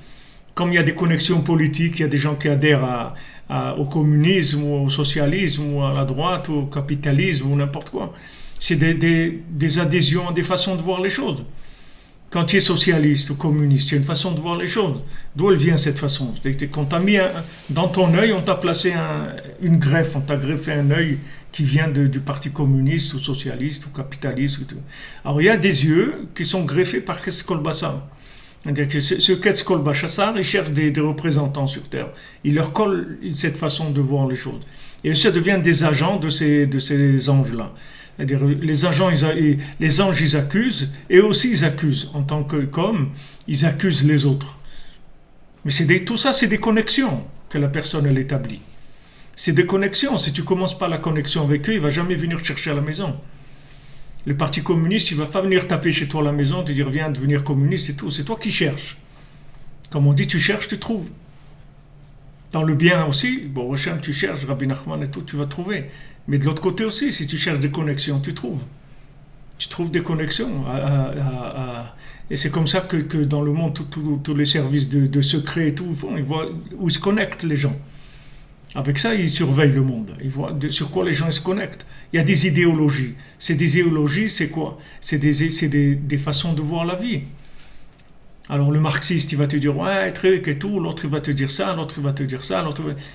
Comme il y a des connexions politiques, il y a des gens qui adhèrent au communisme ou au socialisme ou à la droite ou au capitalisme ou n'importe quoi. C'est des adhésions, des façons de voir les choses. Quand tu es socialiste ou communiste, tu as une façon de voir les choses. D'où elle vient cette façon? Quand tu as mis dans ton œil, on t'a placé une greffe, on t'a greffé un œil qui vient du parti communiste ou socialiste ou capitaliste. Alors il y a des yeux qui sont greffés par Ketz Kol Basar. C'est-à-dire que ce Ketz Kol Basar, il cherche des représentants sur Terre. Il leur colle cette façon de voir les choses. Et ça devient des agents de ces anges-là. C'est-à-dire les anges ils accusent et aussi ils accusent en tant qu'hommes, ils accusent les autres. Mais tout ça c'est des connexions que la personne elle établit. C'est des connexions. Si tu commences pas la connexion avec eux, il va jamais venir chercher à la maison. Le parti communiste, il va pas venir taper chez toi à la maison, te dire viens devenir communiste et tout. C'est toi qui cherches. Comme on dit, tu cherches, tu trouves. Dans le bien aussi, bon, Hachem, tu cherches, Rabbi Nachman et tout, tu vas trouver. Mais de l'autre côté aussi, si tu cherches des connexions, tu trouves. Tu trouves des connexions. Et c'est comme ça que dans le monde, tous les services de secret et tout, ils voient où ils se connectent les gens. Avec ça, ils surveillent le monde. Ils voient sur quoi les gens se connectent. Il y a des idéologies. Ces idéologies, c'est quoi? C'est des façons de voir la vie. Alors le marxiste, il va te dire ouais, truc et tout, l'autre il va te dire ça, l'autre il va te dire ça,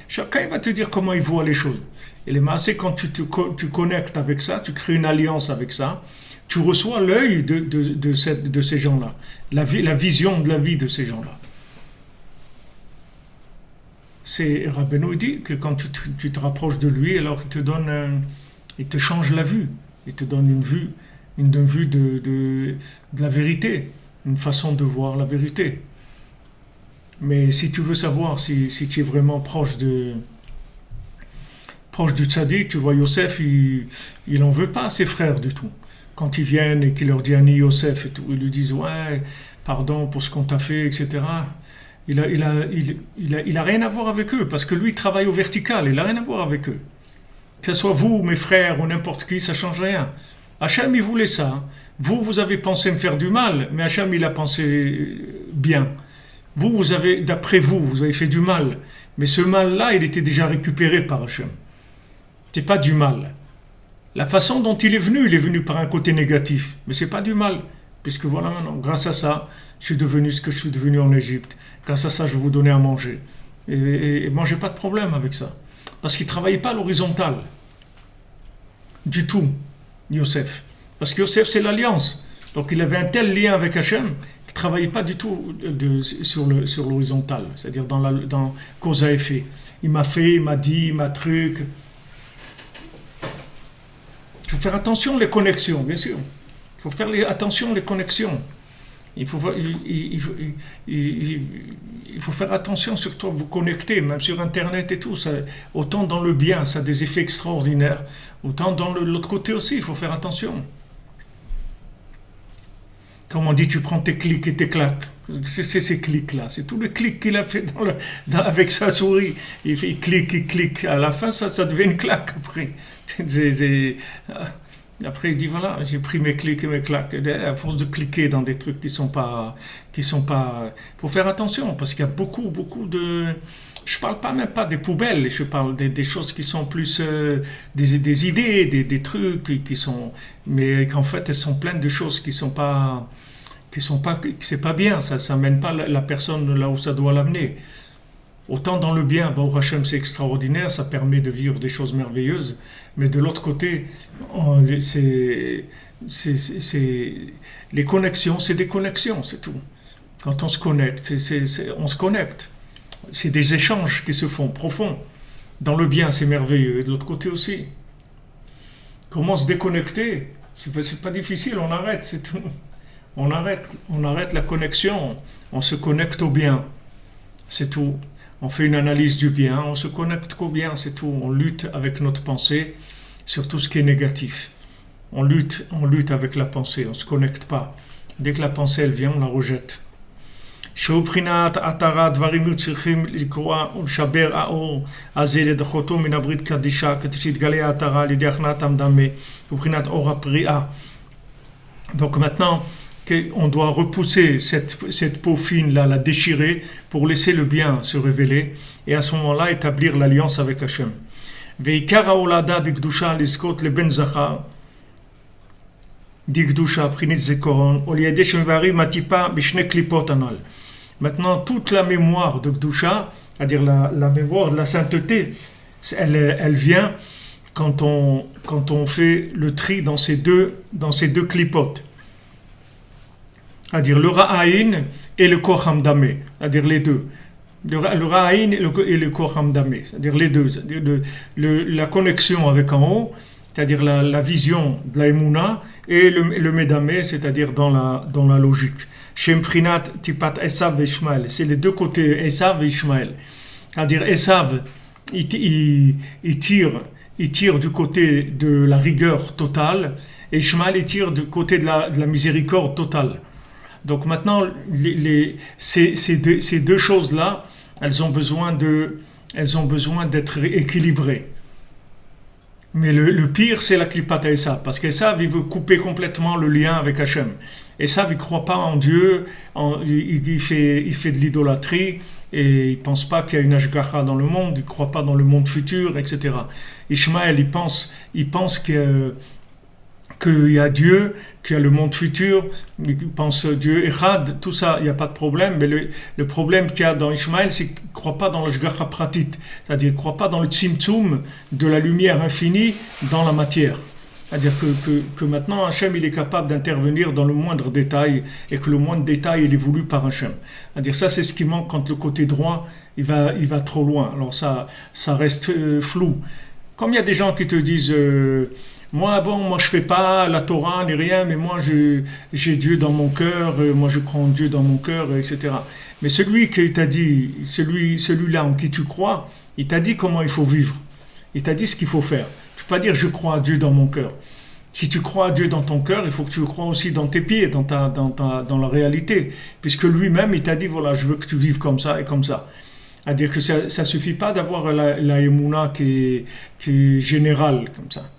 chacun il va te dire comment il voit les choses. Et les massés, quand tu connectes avec ça, tu crées une alliance avec ça, tu reçois l'œil de ces gens-là, la vision de la vie de ces gens-là. C'est Rabbeinu dit que quand tu te rapproches de lui, alors il te change la vue, il te donne une vue de la vérité. Une façon de voir la vérité. Mais si tu veux savoir si tu es vraiment proche du tzaddik, tu vois Yosef, il en veut pas à ses frères du tout. Quand ils viennent et qu'il leur dit Ani Yosef et tout, ils lui disent ouais, pardon pour ce qu'on t'a fait, etc. Il a rien à voir avec eux parce que lui il travaille au vertical, il a rien à voir avec eux. Que ce soit vous, mes frères ou n'importe qui, ça change rien. Hachem il voulait ça. Hein. Vous avez pensé me faire du mal, mais Hachem, il a pensé bien. Vous avez, d'après vous avez fait du mal. Mais ce mal-là, il était déjà récupéré par Hachem. C'est pas du mal. La façon dont il est venu par un côté négatif. Mais c'est pas du mal. Puisque voilà, maintenant, grâce à ça, je suis devenu ce que je suis devenu en Égypte. Grâce à ça, je vais vous donner à manger. Et moi, j'ai pas de problème avec ça. Parce qu'il travaillait pas à l'horizontale. Du tout, Yosef. Parce que Yosef, c'est l'alliance. Donc il avait un tel lien avec Hachem qu'il ne travaillait pas du tout sur l'horizontal, c'est-à-dire dans cause à effet. Il m'a fait, il m'a dit, il m'a truc. Il faut faire attention aux connexions, bien sûr. Il faut faire attention aux connexions. Il faut faire attention surtout à vous connecter, même sur Internet et tout. Ça, autant dans le bien, ça a des effets extraordinaires. Autant dans l'autre côté aussi, il faut faire attention. Comme on dit, tu prends tes clics et tes claques. C'est ces clics-là. C'est tous les clics qu'il a fait avec sa souris. Il clique. À la fin, ça devient une claque après. Après, il dit voilà, j'ai pris mes clics et mes claques. À force de cliquer dans des trucs qui sont pas. Il faut faire attention parce qu'il y a beaucoup de. Je parle pas même pas des poubelles. Je parle des choses qui sont plus des idées, des trucs qui sont, mais qu'en fait elles sont pleines de choses qui sont pas, c'est pas bien. Ça mène pas la personne là où ça doit l'amener. Autant dans le bien, bon, Hachem c'est extraordinaire, ça permet de vivre des choses merveilleuses, mais de l'autre côté, les connexions, c'est des connexions, c'est tout. Quand on se connecte, on se connecte. C'est des échanges qui se font profonds. Dans le bien, c'est merveilleux, et de l'autre côté aussi. Comment se déconnecter? C'est pas difficile, on arrête, c'est tout. On arrête la connexion. On se connecte au bien, c'est tout. On fait une analyse du bien, on se connecte qu'au bien, c'est tout. On lutte avec notre pensée sur tout ce qui est négatif. On lutte avec la pensée, on ne se connecte pas. Dès que la pensée elle vient, on la rejette. שהוא בחינת עטרה דברים היו צריכים לקרוע ולשבר האור הזה לדחותו מן הברית קדישה כדי שיתגלה העטרה על ידי הכנעת המדמה ובחינת אור הפריאה. Donc maintenant on doit repousser cette peau fine là, la déchirer pour laisser le bien se révéler et à ce moment-là établir l'alliance avec Hachem. ועיקר ההולדה דקדושה לזכות לבן זכר דקדושה בחינת זיכרון ולידי שמבארים הטיפה בשני קליפות הנ"ל. Maintenant, toute la mémoire de Gdusha, c'est-à-dire la mémoire de la sainteté, elle vient quand on fait le tri dans ces deux clipotes. C'est-à-dire le Ra'aïn et le Koach Hamdameh, c'est-à-dire les deux. Le Ra'aïn et le Koach Hamdameh, c'est-à-dire les deux. C'est-à-dire la connexion avec en haut, c'est-à-dire la vision de la Emouna, et le Medameh, c'est-à-dire dans la logique. Shemprinat tipat Esav et Ishmael. C'est les deux côtés, Esav et Ishmael. C'est-à-dire Esav, il tire du côté de la rigueur totale, et Ishmael, il tire du côté de la miséricorde totale. Donc maintenant, ces deux choses-là, elles ont besoin d'être équilibrées. Mais le pire, c'est la Klipat Esav, parce qu'Esav, il veut couper complètement le lien avec Hachem. Esav, il ne croit pas en Dieu, il fait de l'idolâtrie, et il ne pense pas qu'il y a une Ashgacha dans le monde, il ne croit pas dans le monde futur, etc. Ishmael, il pense qu'il y a Dieu, qu'il y a le monde futur, il pense Dieu Echad, tout ça, il n'y a pas de problème, mais le problème qu'il y a dans Ishmael, c'est qu'il ne croit pas dans l'Ashgacha Pratit, c'est-à-dire qu'il ne croit pas dans le Tzimtzum de la lumière infinie dans la matière. C'est-à-dire que maintenant Hachem il est capable d'intervenir dans le moindre détail et que le moindre détail il est voulu par Hachem. C'est-à-dire ça c'est ce qui manque quand le côté droit il va trop loin. Alors ça reste flou. Comme il y a des gens qui te disent moi je fais pas la Torah ni rien, mais moi j'ai Dieu dans mon cœur, moi je crois en Dieu dans mon cœur, etc. Mais celui qui t'a dit, celui-là en qui tu crois, il t'a dit comment il faut vivre. Il t'a dit ce qu'il faut faire. Tu peux pas dire je crois à Dieu dans mon cœur. Si tu crois à Dieu dans ton cœur, il faut que tu le crois aussi dans tes pieds, dans la réalité. Puisque lui-même, il t'a dit, voilà, je veux que tu vives comme ça et comme ça. C'est-à-dire que ça suffit pas d'avoir la Emouna qui est générale, comme ça.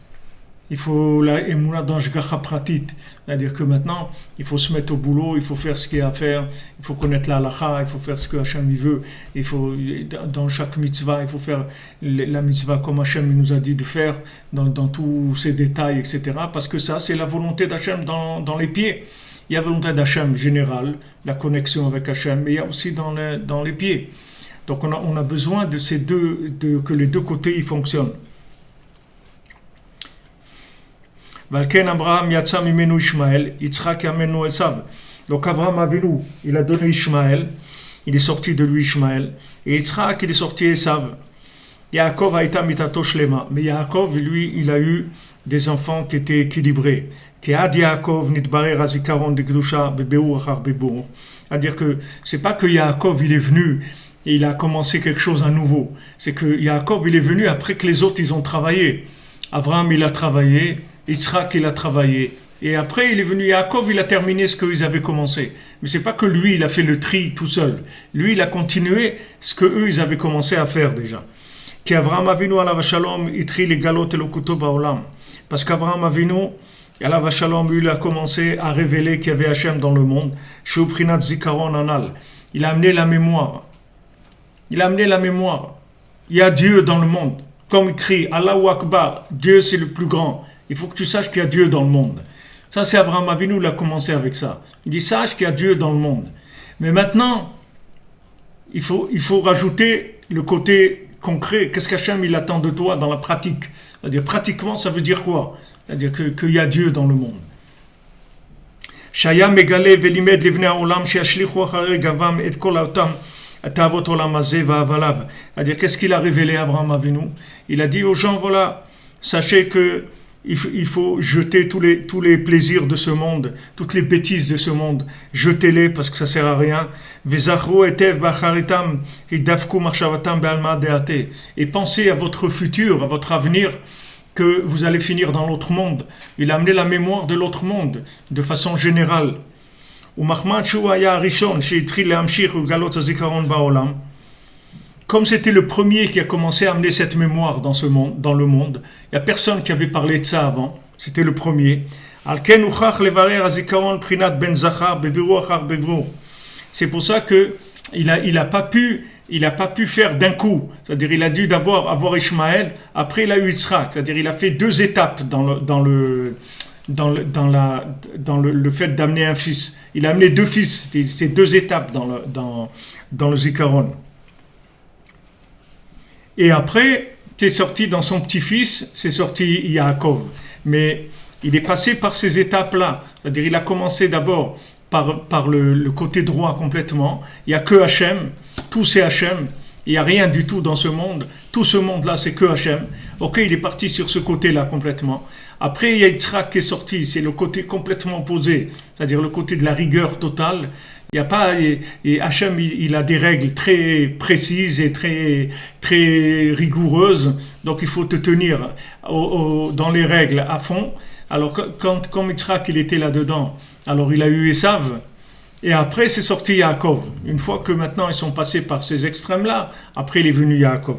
Il faut la Emouna d'Ashgacha Pratit. C'est-à-dire que maintenant, il faut se mettre au boulot, il faut faire ce qu'il y a à faire, il faut connaître la halakha, il faut faire ce que Hachem veut, il faut, dans chaque mitzvah, il faut faire la mitzvah comme Hachem nous a dit de faire, dans tous ces détails, etc. Parce que ça, c'est la volonté d'Hachem dans les pieds. Il y a la volonté d'Hachem générale, la connexion avec Hachem, mais il y a aussi dans les pieds. Donc on a besoin de ces que les deux côtés y fonctionnent. Valken Abraham yatsa mimenu Ishmael, Yitzhak yamenu Esav. Donc Abraham Avinu, il a donné Ishmael, il est sorti de lui Ishmael, et Yitzhak il est sorti Esav. Yaakov a été mitato shlema, mais Yaakov lui il a eu des enfants qui étaient équilibrés. Ki ad Yaakov nitbarer hazikaron de kedusha bebeur achar bebeur. C'est-à-dire que c'est pas que Yaakov il est venu et il a commencé quelque chose à nouveau. C'est que Yaakov il est venu après que les autres ils ont travaillé. Abraham il a travaillé, Yitzhak il a travaillé, et après il est venu Yaakov, il a terminé ce qu'ils avaient commencé. Mais c'est pas que lui il a fait le tri tout seul. Lui il a continué ce que eux ils avaient commencé à faire déjà. Ki Avraham Avinu alav shalom itri legalot elokuto baolam. Parce qu'Avraham Avinu alav shalom lui il a commencé à révéler qu'il y avait Hachem dans le monde. Shu prinat zikaron anal. Il a amené la mémoire. Il y a Dieu dans le monde. Comme il crie Allahu Akbar, Dieu c'est le plus grand. Il faut que tu saches qu'il y a Dieu dans le monde. Ça, c'est Abraham Avinu, il a commencé avec ça. Il dit, sache qu'il y a Dieu dans le monde. Mais maintenant, il faut rajouter le côté concret. Qu'est-ce qu'Hachem, il attend de toi dans la pratique? C'est-à-dire, pratiquement, ça veut dire quoi? C'est-à-dire qu'il y a Dieu dans le monde. Shaya megale velimed livnei haolam she'ashlichu acharei gavam et kol haotam ta'avot olam hazeh va'avalav. C'est-à-dire, qu'est-ce qu'il a révélé à Abraham Avinu? Il a dit aux gens, voilà, sachez que il faut jeter tous les plaisirs de ce monde, toutes les bêtises de ce monde. Jetez-les parce que ça sert à rien. Et pensez à votre futur, à votre avenir, que vous allez finir dans l'autre monde. Il a amené la mémoire de l'autre monde de façon générale. Comme c'était le premier qui a commencé à amener cette mémoire dans le monde, il n'y a personne qui avait parlé de ça avant, c'était le premier. C'est pour ça que il a pas pu faire d'un coup, c'est-à-dire il a dû d'abord avoir Ishmaël, après il a eu Yitzhak, c'est-à-dire il a fait 2 étapes dans le fait d'amener un fils. Il a amené 2 fils, c'est 2 étapes dans le Zikaron. Et après, c'est sorti dans son petit-fils, c'est sorti Yaakov. Mais il est passé par ces étapes-là. C'est-à-dire, il a commencé d'abord par le côté droit complètement. Il n'y a que Hachem, tout c'est Hachem. Il n'y a rien du tout dans ce monde. Tout ce monde-là, c'est que Hachem. Ok, il est parti sur ce côté-là complètement. Après, il y a Yitzhak qui est sorti. C'est le côté complètement opposé. C'est-à-dire le côté de la rigueur totale. Il y a pas, et Hachem, il a des règles très précises et très, très rigoureuses. Donc, il faut te tenir dans les règles à fond. Alors, quand Yitzhak, il était là-dedans, alors il a eu Esav. Et après, c'est sorti Yaakov. Une fois que maintenant, ils sont passés par ces extrêmes-là, après, il est venu Yaakov.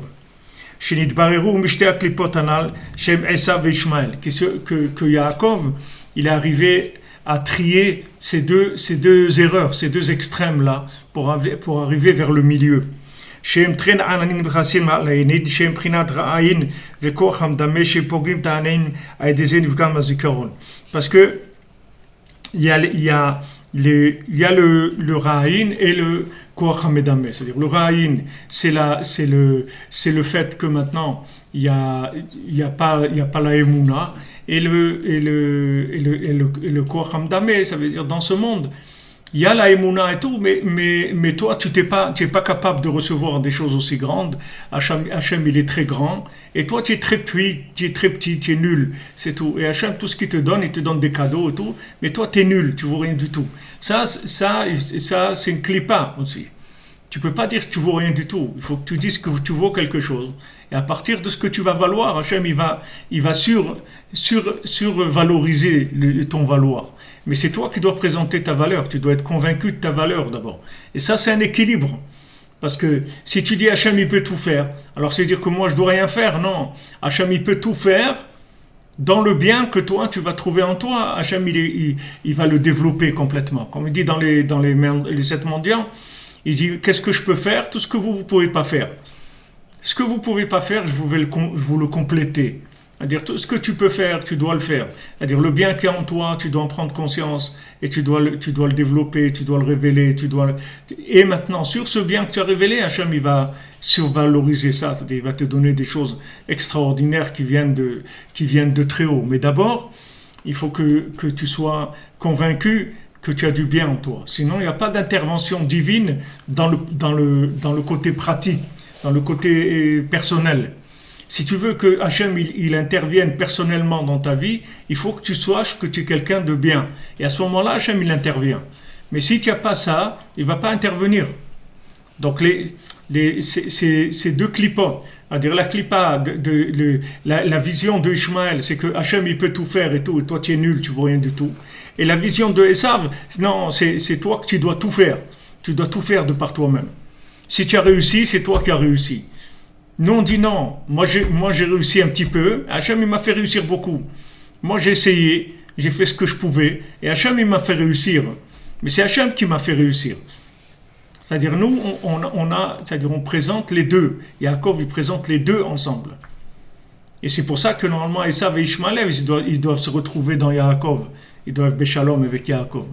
Que Yaakov, il est arrivé à trier ces deux erreurs, ces 2 extrêmes-là, pour arriver vers le milieu. Parce que il y a le Ra'in et le Koach HaMedame. C'est-à-dire le Ra'in, c'est le fait que maintenant il y a pas la Emouna. Et le Koach HaMedame, ça veut dire dans ce monde, il y a la Emouna et tout, mais toi, tu n'es pas capable de recevoir des choses aussi grandes. Hachem, il est très grand, et toi, tu es très petit, tu es nul, c'est tout. Et Hachem, tout ce qu'il te donne des cadeaux et tout, mais toi, tu es nul, tu ne vaux rien du tout. Ça, c'est une clipa aussi. Tu ne peux pas dire que tu ne vaux rien du tout. Il faut que tu dises que tu vaux quelque chose. Et à partir de ce que tu vas valoir, Hachem, il va survaloriser ton valoir. Mais c'est toi qui dois présenter ta valeur. Tu dois être convaincu de ta valeur d'abord. Et ça, c'est un équilibre. Parce que si tu dis Hachem, il peut tout faire, alors c'est dire que moi, je ne dois rien faire. Non. Hachem, il peut tout faire dans le bien que toi, tu vas trouver en toi. Hachem, il va le développer complètement. Comme il dit dans les 7 mendiants, il dit, qu'est-ce que je peux faire? Tout ce que vous ne pouvez pas faire. Ce que vous ne pouvez pas faire, je vais vous le compléter. C'est-à-dire, tout ce que tu peux faire, tu dois le faire. C'est-à-dire, le bien qui est en toi, tu dois en prendre conscience et tu dois le développer, tu dois le révéler. Et maintenant, sur ce bien que tu as révélé, Hachem, il va survaloriser ça. C'est-à-dire, il va te donner des choses extraordinaires qui viennent de très haut. Mais d'abord, il faut que tu sois convaincu que tu as du bien en toi. Sinon, il n'y a pas d'intervention divine dans le côté pratique, dans le côté personnel. Si tu veux que Hachem il intervienne personnellement dans ta vie, il faut que tu saches que tu es quelqu'un de bien. Et à ce moment-là, Hachem il intervient. Mais si tu n'as pas ça, il ne va pas intervenir. Donc ces 2 clipos, c'est-à-dire la clipa, la vision de Ishmaël, c'est que Hachem il peut tout faire et tout, et toi tu es nul, tu ne vaux rien du tout. Et la vision de Esav, non, c'est toi que tu dois tout faire. Tu dois tout faire de par toi-même. Si tu as réussi, c'est toi qui as réussi. Nous on dit non, moi j'ai réussi un petit peu, Hachem il m'a fait réussir beaucoup. Moi j'ai essayé, j'ai fait ce que je pouvais, et Hachem il m'a fait réussir. Mais c'est Hachem qui m'a fait réussir. C'est-à-dire nous, on présente les 2. Yaakov il présente les 2 ensemble. Et c'est pour ça que normalement Esav et Ishmaël, ils doivent se retrouver dans Yaakov. Ils doivent être Béchalom avec Yaakov.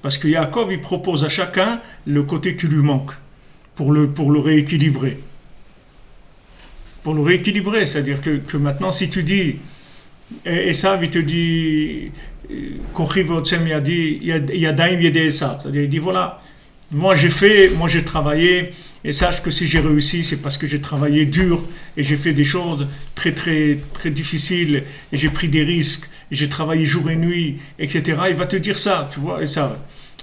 Parce que Yaakov il propose à chacun le côté qui lui manque, pour le rééquilibrer. Pour le rééquilibrer, c'est-à-dire que maintenant, si tu dis, Esav, il te dit, Kochiv Otsem Yadi, Yadaim Yede Esav, c'est-à-dire, il dit, voilà, Moi j'ai travaillé, et sache que si j'ai réussi, c'est parce que j'ai travaillé dur, et j'ai fait des choses très très très difficiles, et j'ai pris des risques, et j'ai travaillé jour et nuit, etc. Il va te dire ça, tu vois, et ça,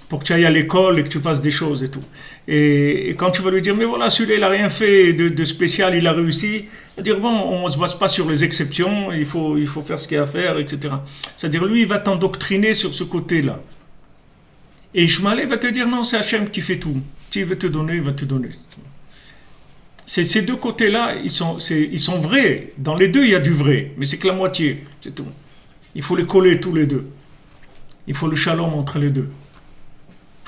pour que tu ailles à l'école et que tu fasses des choses et tout. Et quand tu vas lui dire, mais voilà, celui-là, il a rien fait de spécial, il a réussi, il va dire, bon, on ne se base pas sur les exceptions, il faut faire ce qu'il y a à faire, etc. C'est-à-dire, lui, il va t'endoctriner sur ce côté-là. Et Ishmael va te dire, non, c'est Hachem qui fait tout. S'il veut te donner, il va te donner. Ces deux côtés-là, ils sont vrais. Dans les deux, il y a du vrai, mais c'est que la moitié, c'est tout. Il faut les coller tous les deux. Il faut le shalom entre les deux.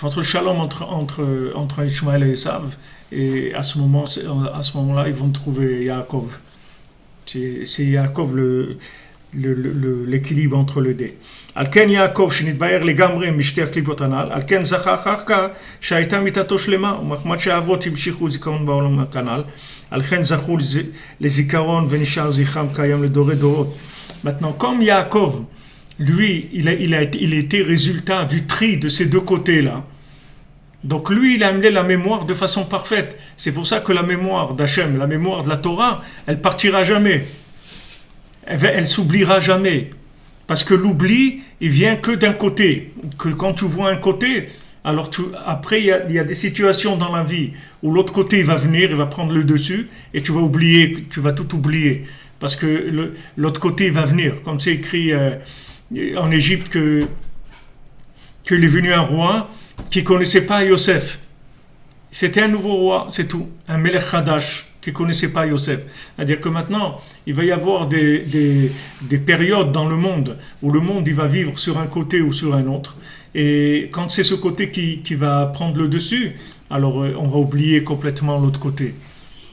Entre le shalom entre Ishmael et Esav, et à ce moment-là, ils vont trouver Yaakov. C'est Yaakov l'équilibre entre les deux. על כן יעקב שנתבהר לגמרי משתי הקליפות הנ"ל, על כן זכה אחר כך שהייתה מיתתו שלמה, ומחמד שהאבות המשיכו זיכרון בעולם הכנ"ל, על כן זכו לזיכרון ונשאר זכרם קיים לדורי דורות. Maintenant, comme Yaakov, lui, il était résultat du tri de ces deux côtés-là. Donc lui, il a amené la mémoire de façon parfaite. C'est pour ça que la mémoire d'Hachem, la mémoire de la Torah, elle partira jamais. Elle s'oubliera jamais. Parce que l'oubli, il vient que d'un côté. Que quand tu vois un côté, alors après, il y a des situations dans la vie où l'autre côté, il va venir, il va prendre le dessus, et tu vas oublier, tu vas tout oublier. Parce que l'autre côté, il va venir. Comme c'est écrit en Égypte qu'il est venu un roi qui ne connaissait pas Yosef. C'était un nouveau roi, c'est tout. Un Melech Hadash qui ne connaissait pas Yosef. C'est-à-dire que maintenant, il va y avoir des périodes dans le monde où le monde il va vivre sur un côté ou sur un autre. Et quand c'est ce côté qui va prendre le dessus, alors on va oublier complètement l'autre côté.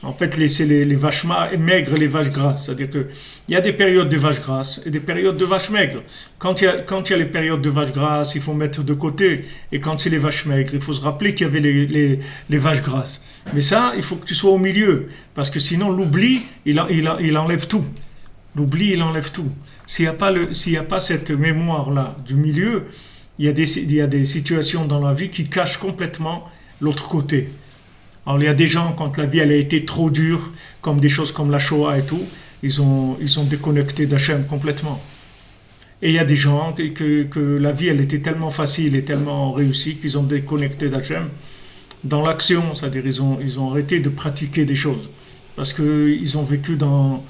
En fait, c'est les vaches maigres et les vaches grasses. C'est-à-dire qu'il y a des périodes de vaches grasses et des périodes de vaches maigres. Quand il y a les périodes de vaches grasses, il faut mettre de côté. Et quand c'est les vaches maigres, il faut se rappeler qu'il y avait les vaches grasses. Mais ça, il faut que tu sois au milieu. Parce que sinon, l'oubli, il enlève tout. L'oubli, il enlève tout. S'il n'y a pas cette mémoire-là du milieu, il y a des situations dans la vie qui cachent complètement l'autre côté. Alors il y a des gens, quand la vie elle a été trop dure, comme des choses comme la Shoah et tout, ils ont déconnecté d'Hachem complètement. Et il y a des gens que la vie elle était tellement facile et tellement réussie qu'ils ont déconnecté d'Hachem dans l'action, c'est-à-dire ils ont arrêté de pratiquer des choses parce qu'ils ont vécu dans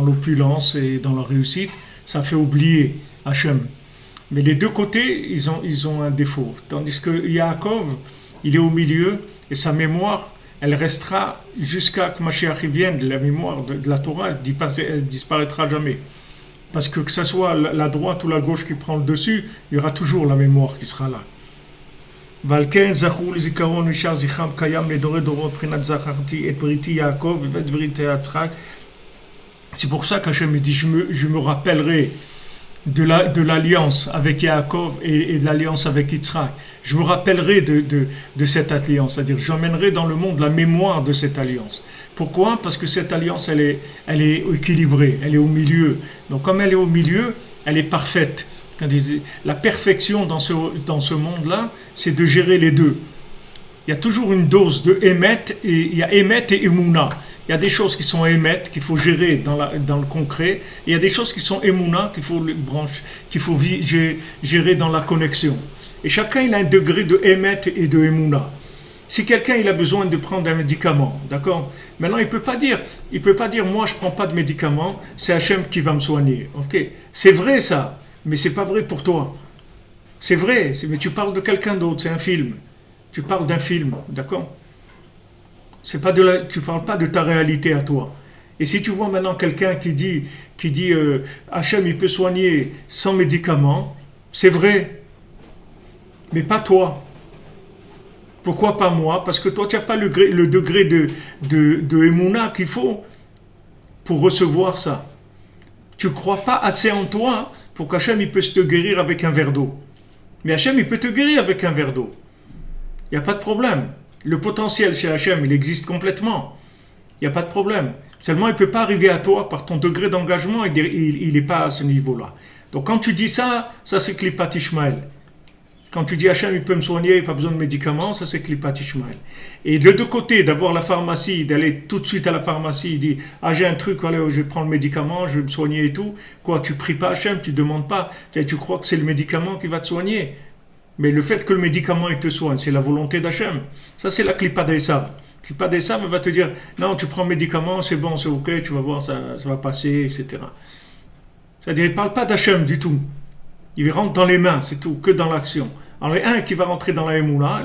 l'opulence et dans la réussite, ça fait oublier Hachem. Mais les deux côtés, ils ont un défaut. Tandis que Yaakov, il est au milieu, et sa mémoire, elle restera jusqu'à que Mashiach vienne. La mémoire de la Torah, elle disparaîtra jamais. Parce que ce soit la droite ou la gauche qui prend le dessus, il y aura toujours la mémoire qui sera là. ועל כן זכו לזיכרון ונשאר זכרם קיים לדורי דורות מבחינת זכרתי את בריתי יעקב ואת בריתי יצחק. C'est pour ça qu'Hachem me dit, je me rappellerai de l'alliance avec Yaakov et de l'alliance avec Yitzhak. Je me rappellerai de cette alliance, c'est-à-dire j'emmènerai dans le monde la mémoire de cette alliance. Pourquoi ? Parce que cette alliance, elle est équilibrée, elle est au milieu. Donc comme elle est au milieu, elle est parfaite. La perfection dans ce monde-là, c'est de gérer les deux. Il y a toujours une dose de Emet, et il y a Emet et Emouna. Il y a des choses qui sont Emet, qu'il faut gérer dans le concret, et il y a des choses qui sont Emouna, qu'il faut gérer dans la connexion. Et chacun il a un degré de Emet et de Emouna. Si quelqu'un il a besoin de prendre un médicament, d'accord ? Maintenant il peut pas dire moi je prends pas de médicament, c'est Hachem qui va me soigner. Ok ? C'est vrai ça, mais c'est pas vrai pour toi. C'est vrai, mais tu parles de quelqu'un d'autre, c'est un film. Tu parles d'un film, d'accord ? Tu parles pas de ta réalité à toi. Et si tu vois maintenant quelqu'un qui dit Hachem il peut soigner sans médicament, c'est vrai, mais pas toi. Pourquoi pas moi ? Parce que toi tu n'as pas le degré de Emouna qu'il faut pour recevoir ça. Tu ne crois pas assez en toi pour qu'Hachem il peut te guérir avec un verre d'eau. Mais Hachem il peut te guérir avec un verre d'eau. Il n'y a pas de problème. Le potentiel chez Hachem, il existe complètement. Il n'y a pas de problème. Seulement, il ne peut pas arriver à toi par ton degré d'engagement, il n'est pas à ce niveau-là. Donc quand tu dis ça c'est Klipat Ishmael. Quand tu dis Hachem, il peut me soigner, pas besoin de médicaments, ça c'est Klipat Ishmael. Et de deux côtés, d'avoir la pharmacie, d'aller tout de suite à la pharmacie, il dit ah j'ai un truc, allez, je vais prendre le médicament, je vais me soigner et tout. Quoi, tu pries pas Hachem, tu demandes pas, tu crois que c'est le médicament qui va te soigner. Mais le fait que le médicament il te soigne, c'est la volonté d'Hachem. Ça c'est la Klipat d'Esav. Klipat d'Esav va te dire non, tu prends le médicament, c'est bon, c'est ok, tu vas voir, ça va passer, etc. C'est-à-dire, il ne parle pas d'Hachem du tout. Il rentre dans les mains, c'est tout, que dans l'action. Alors, il y a un qui va rentrer dans la Emouna,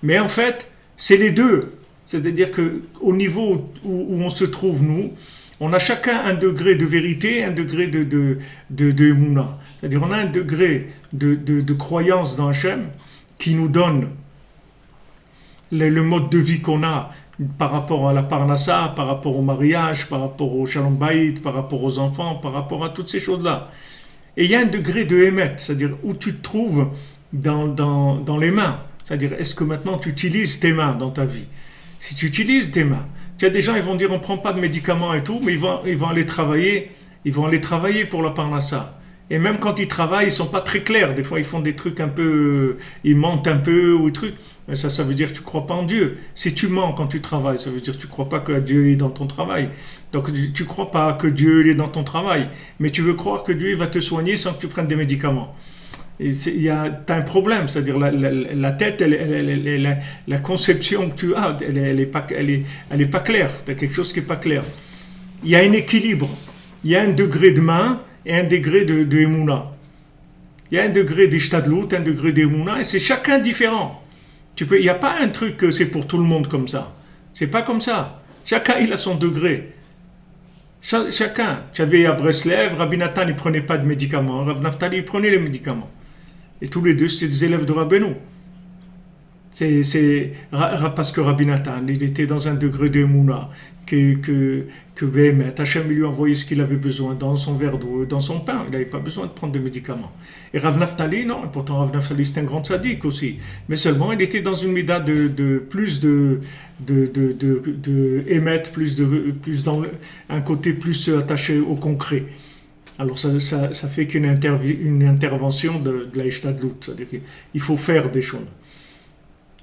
mais en fait, c'est les deux. C'est-à-dire qu'au niveau où on se trouve, nous, on a chacun un degré de vérité, un degré de Emouna. C'est-à-dire, on a un degré de croyance dans Hachem qui nous donne le mode de vie qu'on a par rapport à la parnassa, par rapport au mariage, par rapport au shalom bayit, par rapport aux enfants, par rapport à toutes ces choses-là. Et il y a un degré de émet, c'est-à-dire où tu te trouves dans les mains. C'est-à-dire, est-ce que maintenant tu utilises tes mains dans ta vie? Si tu utilises tes mains, il y a des gens, ils vont dire on ne prend pas de médicaments et tout, mais ils vont aller travailler pour la parnassa. Et même quand ils travaillent, ils ne sont pas très clairs. Des fois, ils font des trucs un peu, ils mentent un peu ou des trucs. Mais ça veut dire que tu ne crois pas en Dieu. Si tu mens quand tu travailles, ça veut dire que tu ne crois pas que Dieu est dans ton travail. Donc tu ne crois pas que Dieu est dans ton travail. Mais tu veux croire que Dieu va te soigner sans que tu prennes des médicaments. Et tu as un problème, c'est-à-dire la tête, la conception que tu as, elle est pas claire. Tu as quelque chose qui n'est pas clair. Il y a un équilibre. Il y a un degré de main et un degré de Emouna. Il y a un degré d'Ishtadlout, un degré d'Emouna, et c'est chacun différent. Il n'y a pas un truc que c'est pour tout le monde comme ça. C'est pas comme ça. Chacun, il a son degré. Chacun. Tu avais à Breslev, Rabbi Nathan, il ne prenait pas de médicaments. Rabbi Naftali, il prenait les médicaments. Et tous les deux, c'était des élèves de Rabbeinu. Parce que Rabbi Nathan, il était dans un degré d'Emouna, que Hachem lui envoyait ce qu'il avait besoin dans son verre d'eau, dans son pain. Il n'avait pas besoin de prendre des médicaments. Et Rav Naftali, non, et pourtant Rav Naftali c'est un grand tzaddik aussi. Mais seulement il était dans une mida plus émettre, plus dans un côté plus attaché au concret. Alors ça fait qu'une intervention de la Ishtadlout, c'est-à-dire qu'il faut faire des choses.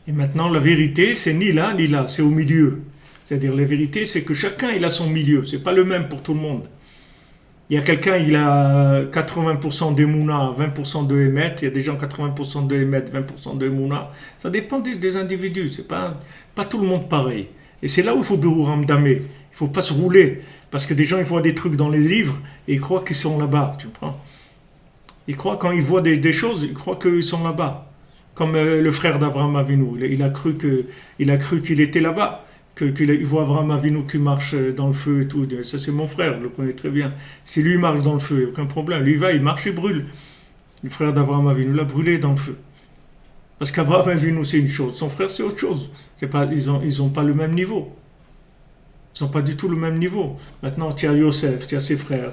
Et maintenant la vérité c'est ni là ni là, c'est au milieu. C'est-à-dire la vérité c'est que chacun il a son milieu, c'est pas le même pour tout le monde. Il y a quelqu'un, il a 80% d'Emouna, 20% de Emet. Il y a des gens 80% de Emet, 20% de Emouna. Ça dépend des individus. C'est pas tout le monde pareil. Et c'est là où il faut Birur Hamdameh. Il ne faut pas se rouler. Parce que des gens, ils voient des trucs dans les livres et ils croient qu'ils sont là-bas. Tu comprends? Ils croient, quand ils voient des choses, ils croient qu'ils sont là-bas. Comme le frère d'Abraham Avinu. Il a cru qu'il était là-bas. Qu'il voit Abraham Avinu qui marche dans le feu et tout. Ça, c'est mon frère, je le connais très bien. Si lui marche dans le feu, il n'y a aucun problème. Lui, il marche et brûle. Le frère d'Abraham Avinu l'a brûlé dans le feu. Parce qu'Abraham Avinu, c'est une chose. Son frère, c'est autre chose. Ils ont pas le même niveau. Ils n'ont pas du tout le même niveau. Maintenant, tu as Yosef, tu as ses frères.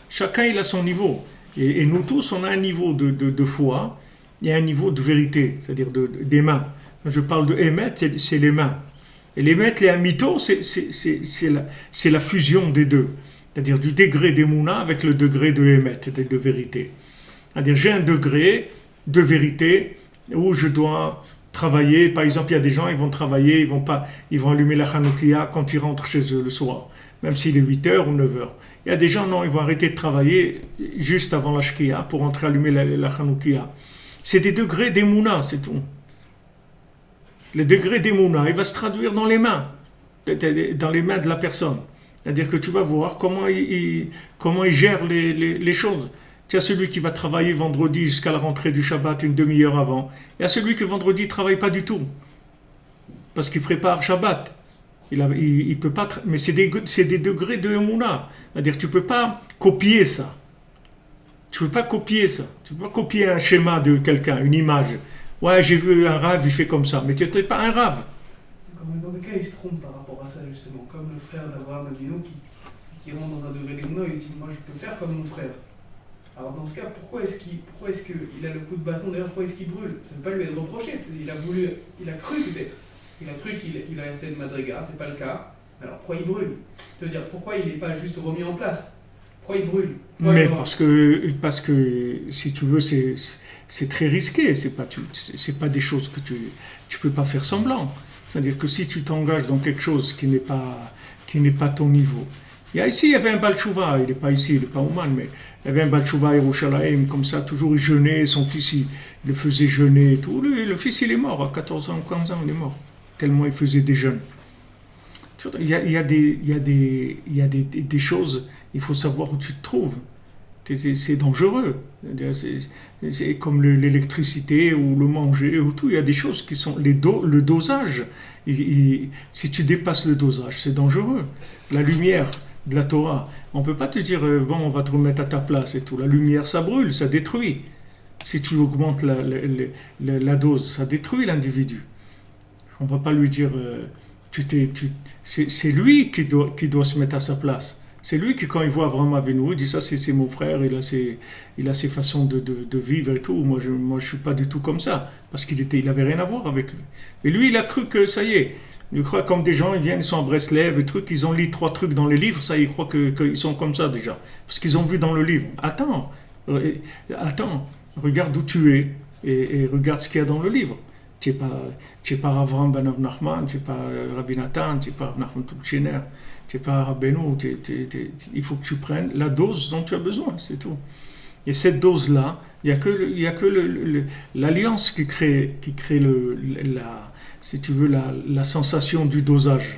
Chacun, il a son niveau. Et nous tous, on a un niveau de foi et un niveau de vérité, c'est-à-dire des mains. Quand je parle de Emet, c'est les mains. Et les maîtres, les amito, c'est la fusion des deux. C'est-à-dire du degré d'Emouna avec le degré de Emet, c'est-à-dire de vérité. C'est-à-dire j'ai un degré de vérité où je dois travailler. Par exemple, il y a des gens, ils vont travailler, ils vont allumer la Hanoukia quand ils rentrent chez eux le soir, même s'il est 8h ou 9h. Il y a des gens, non, ils vont arrêter de travailler juste avant la Shkia pour entrer allumer la Hanoukia. C'est des degrés d'Emouna, c'est tout. Le degré d'Emouna, il va se traduire dans les mains de la personne. C'est-à-dire que tu vas voir comment il gère les choses. Tu as celui qui va travailler vendredi jusqu'à la rentrée du Shabbat une demi-heure avant. Il y a celui qui vendredi ne travaille pas du tout. Parce qu'il prépare Shabbat. Il peut pas, mais c'est des degrés de Emouna. C'est-à-dire que tu ne peux pas copier ça. Tu ne peux pas copier ça. Tu ne peux pas copier un schéma de quelqu'un, une image. Ouais, j'ai vu un rave, il fait comme ça. Mais tu n'es pas un rave.
Dans le cas, il se trompe par rapport à ça, justement. Comme le frère d'Abraham Avinu qui rentre dans un degré d'Emouna, il se dit, moi, je peux faire comme mon frère. Alors, dans ce cas, pourquoi est-ce qu'il a le coup de bâton? D'ailleurs, pourquoi est-ce qu'il brûle? Ça ne peut pas lui être reproché. Il a cru peut-être. Il a cru qu'il a essayé de Madriga, c'est pas le cas. Alors, pourquoi il brûle? Ça veut dire, pourquoi il n'est pas juste remis en place? Pourquoi il brûle?
Mais parce que si tu veux, c'est très risqué. C'est pas des choses que tu peux pas faire semblant. C'est-à-dire que si tu t'engages dans quelque chose qui n'est pas ton niveau. Il y avait un Baal Tshuva, il n'est pas ici, il n'est pas Ouman, mais il y avait un Baal Tshuva à Yerushalayim, comme ça, toujours il jeûnait, son fils il le faisait jeûner et tout. Le fils il est mort, à 14 ans, 15 ans, il est mort. Tellement il faisait des jeûnes. Il y a des choses, il faut savoir où tu te trouves. C'est dangereux. C'est comme l'électricité ou le manger ou tout. Il y a des choses qui sont le dosage. Si tu dépasses le dosage, c'est dangereux. La lumière de la Torah, on ne peut pas te dire bon, on va te remettre à ta place et tout. La lumière, ça brûle, ça détruit. Si tu augmentes la dose, ça détruit l'individu. On ne va pas lui dire c'est lui qui doit se mettre à sa place. C'est lui qui, quand il voit Avraham Avinu, il dit ça, c'est mon frère, il a ses façons de vivre et tout. Moi, je ne suis pas du tout comme ça, parce qu'il n'avait rien à voir avec lui. Et lui, il a cru que ça y est. Il croit comme des gens, ils viennent, ils sont à Breslev, et trucs, ils ont lu 3 trucs dans les livres, ça, ils croient qu'ils sont comme ça déjà. Parce qu'ils ont vu dans le livre. Attends, regarde où tu es, et regarde ce qu'il y a dans le livre. Tu n'es pas Avraham ben Nachman, tu n'es pas Rabbi Nathan, tu n'es pas Nachman Tulchener. Tu n'es pas Rabbeinu, il faut que tu prennes la dose dont tu as besoin, c'est tout. Et cette dose-là, il n'y a que l'alliance qui crée si tu veux, la sensation du dosage.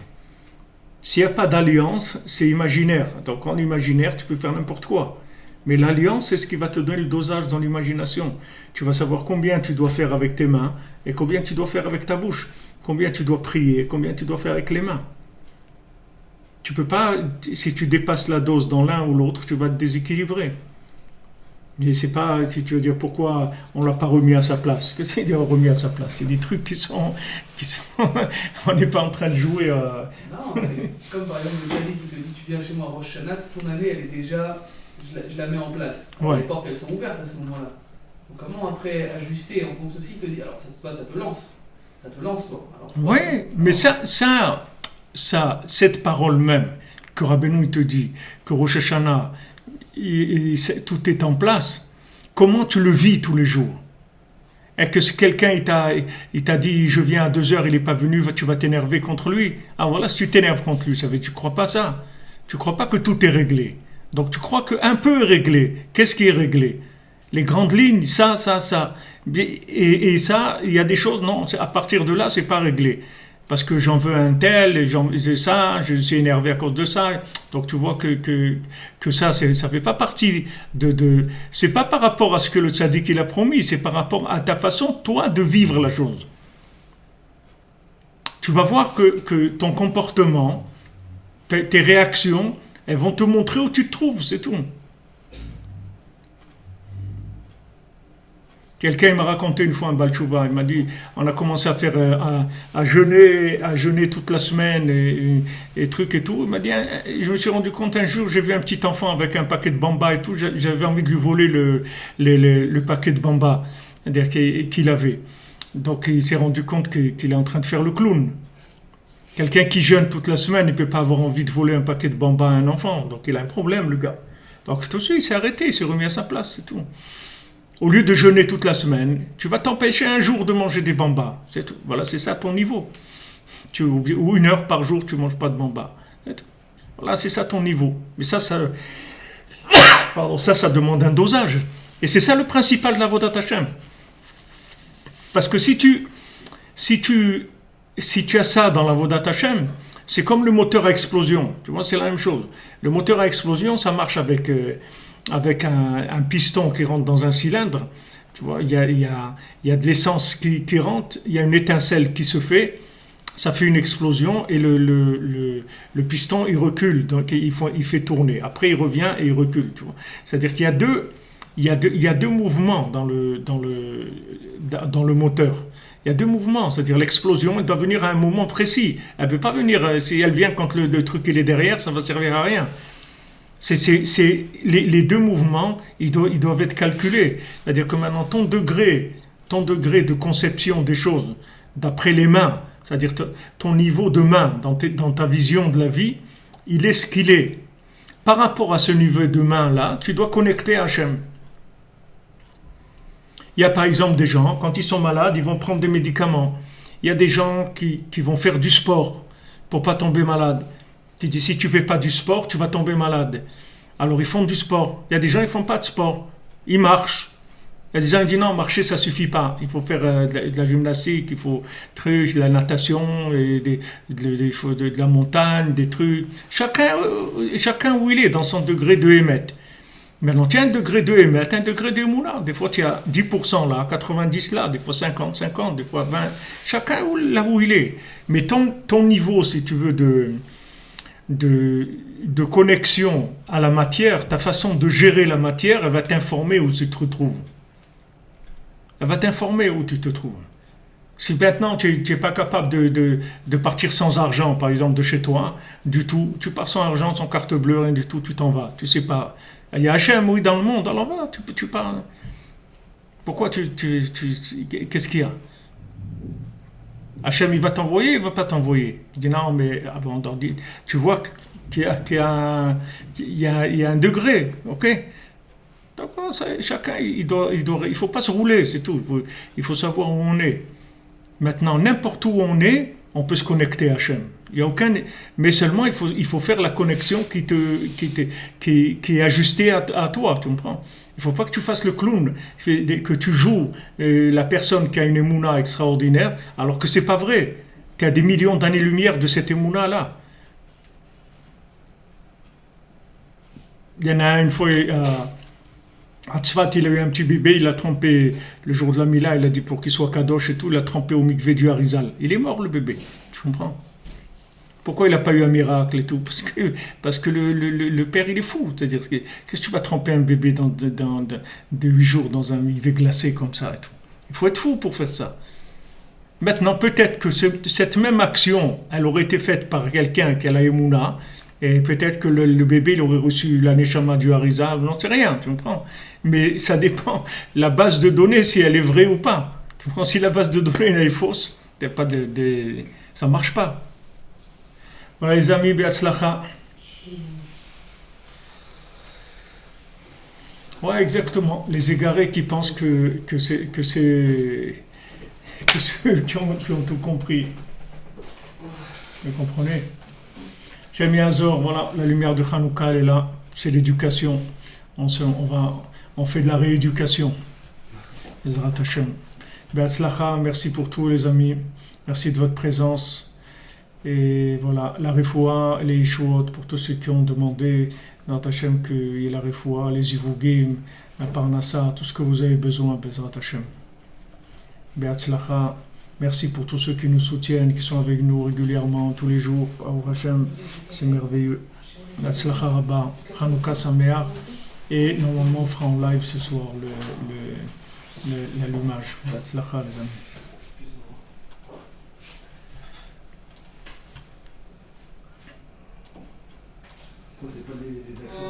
S'il n'y a pas d'alliance, c'est imaginaire. Donc en imaginaire, tu peux faire n'importe quoi. Mais l'alliance, c'est ce qui va te donner le dosage dans l'imagination. Tu vas savoir combien tu dois faire avec tes mains et combien tu dois faire avec ta bouche. Combien tu dois prier, combien tu dois faire avec les mains. Tu peux pas, si tu dépasses la dose dans l'un ou l'autre, tu vas te déséquilibrer. Mais c'est pas, si tu veux dire pourquoi on l'a pas remis à sa place. Qu'est-ce que c'est dire remis à sa place? C'est des trucs qui sont on n'est pas en train de jouer à...
Non, mais comme par exemple le Tzadik qui te dit tu viens chez moi à Rosh Hashanah, ton année elle est déjà, je la mets en place.
Ouais.
Les portes elles sont ouvertes à ce moment-là. Donc comment après ajuster en fonction de ceci, te dire alors ça te lance. Ça te lance toi. Oui,
mais cette parole même que Rabbeinu te dit, que Rosh Hashanah, tout est en place, comment tu le vis tous les jours? Et que si quelqu'un il t'a dit je viens à 2h, il n'est pas venu, tu vas t'énerver contre lui. Ah voilà, si tu t'énerves contre lui, ça veut dire tu ne crois pas ça. Tu ne crois pas que tout est réglé. Donc tu crois qu'un peu est réglé. Qu'est-ce qui est réglé? Les grandes lignes, ça. Et ça, il y a des choses, non, à partir de là, c'est pas réglé. Parce que j'en veux un tel, et je suis énervé à cause de ça. Donc tu vois que ça fait pas partie c'est pas par rapport à ce que le tzaddik il a promis, c'est par rapport à ta façon, toi, de vivre la chose. Tu vas voir que ton comportement, tes réactions, elles vont te montrer où tu te trouves, c'est tout. Quelqu'un m'a raconté une fois un Baal Tshuva, il m'a dit, on a commencé à faire, à jeûner toute la semaine et trucs et tout. Il m'a dit, je me suis rendu compte un jour, j'ai vu un petit enfant avec un paquet de bamba et tout, j'avais envie de lui voler le paquet de bamba, c'est-à-dire qu'il avait. Donc il s'est rendu compte qu'il est en train de faire le clown. Quelqu'un qui jeûne toute la semaine, il ne peut pas avoir envie de voler un paquet de bamba à un enfant, donc il a un problème le gars. Donc tout de suite, il s'est arrêté, il s'est remis à sa place, c'est tout. Au lieu de jeûner toute la semaine, tu vas t'empêcher un jour de manger des bambas. C'est tout. Voilà, c'est ça ton niveau. Ou 1 heure par jour, tu ne manges pas de bambas. Voilà, c'est ça ton niveau. Mais ça demande un dosage. Et c'est ça le principal de la Avodat Hashem. Parce que si tu as ça dans la Avodat Hashem, c'est comme le moteur à explosion. Tu vois, c'est la même chose. Le moteur à explosion, ça marche avec un piston qui rentre dans un cylindre, tu vois, il y a de l'essence qui rentre, il y a une étincelle qui se fait, ça fait une explosion et le piston il recule, donc il fait tourner. Après il revient et il recule, tu vois. C'est-à-dire qu'il y a deux mouvements dans le moteur. Il y a 2 mouvements, c'est-à-dire l'explosion, elle doit venir à un moment précis. Elle ne peut pas venir, si elle vient quand le truc il est derrière, ça va servir à rien. Les 2 mouvements, ils doivent être calculés. C'est-à-dire que maintenant, ton degré de conception des choses, d'après les mains, c'est-à-dire ton niveau de main dans ta vision de la vie, il est ce qu'il est. par rapport à ce niveau de main-là, tu dois connecter à Hachem. Il y a par exemple des gens, quand ils sont malades, ils vont prendre des médicaments. Il y a des gens qui vont faire du sport pour pas tomber malade. Tu dis, si tu fais pas du sport, tu vas tomber malade. Alors ils font du sport. Il y a des gens, ils font pas de sport. Ils marchent. Il y a des gens qui disent, non, marcher, ça suffit pas. Il faut faire de la gymnastique, il faut de la natation, de la montagne, des trucs. Chacun où il est, dans son degré de émet. Maintenant, tu as un degré de émet, un degré de mouna. Des fois, tu as 10% là, 90% là, des fois 50, des fois 20. Chacun là où il est. Mais ton niveau, si tu veux, de connexion à la matière, ta façon de gérer la matière, elle va t'informer où tu te retrouves. Elle va t'informer où tu te trouves. Si maintenant tu n'es pas capable de partir sans argent, par exemple, de chez toi, du tout, tu pars sans argent, sans carte bleue, rien du tout, tu t'en vas. Tu sais pas. Il y a Hachem, oui, dans le monde, alors va, tu pars. Pourquoi qu'est-ce qu'il y a? Hachem, il va t'envoyer, il va pas t'envoyer. Il dit non, mais avant d'en dire, tu vois qu'il y a un degré, ok? Donc, chacun, il faut pas se rouler, c'est tout. Il faut savoir où on est. Maintenant, n'importe où on est, on peut se connecter à Hachem. Il y a aucun, mais seulement il faut faire la connexion qui est ajustée à toi, tu comprends? Il ne faut pas que tu fasses le clown, que tu joues la personne qui a une émouna extraordinaire, alors que c'est pas vrai. Tu as des millions d'années-lumière de cette émouna-là. Il y en a une fois, à Tzfat, il a eu un petit bébé, il l'a trempé le jour de la Mila, il a dit pour qu'il soit kadosh et tout, il l'a trempé au mikvé du Harizal. Il est mort le bébé, tu comprends? Pourquoi il n'a pas eu un miracle et tout? Parce que le père, il est fou. C'est-à-dire, qu'est-ce que tu vas tremper un bébé de 8 jours dans un mikvé glacé comme ça et tout? Il faut être fou pour faire ça. Maintenant, peut-être que cette même action, elle aurait été faite par quelqu'un qui a la Emouna, et peut-être que le bébé, il aurait reçu la Neshama du Harizal, on n'en sait rien, tu comprends? Mais ça dépend, la base de données, si elle est vraie ou pas. Tu comprends? Si la base de données elle est fausse, ça ne marche pas. Voilà les amis, Be'atzlacha. Ouais, exactement. Les égarés qui pensent que c'est ceux qui ont tout compris. Vous comprenez? J'aime bien Azor, voilà, la lumière de Hanouka, elle est là. C'est l'éducation. On fait de la rééducation. Ezrat Hashem. Be'atzlacha, merci pour tout les amis. Merci de votre présence. Et voilà, la refoua, les ishuot, pour tous ceux qui ont demandé, Bezrat Hashem, qu'il y ait la refoua, les ivugim, la parnassa, tout ce que vous avez besoin, Bezrat Hashem. Be'atzlacha, merci pour tous ceux qui nous soutiennent, qui sont avec nous régulièrement, tous les jours, Baruch Hashem, c'est merveilleux. Be'atzlacha Rabba, Hanouka Sameach, et normalement on fera en live ce soir l'allumage. Be'atzlacha les amis.
C'est pas des actions.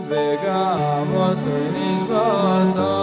Vega, vos sois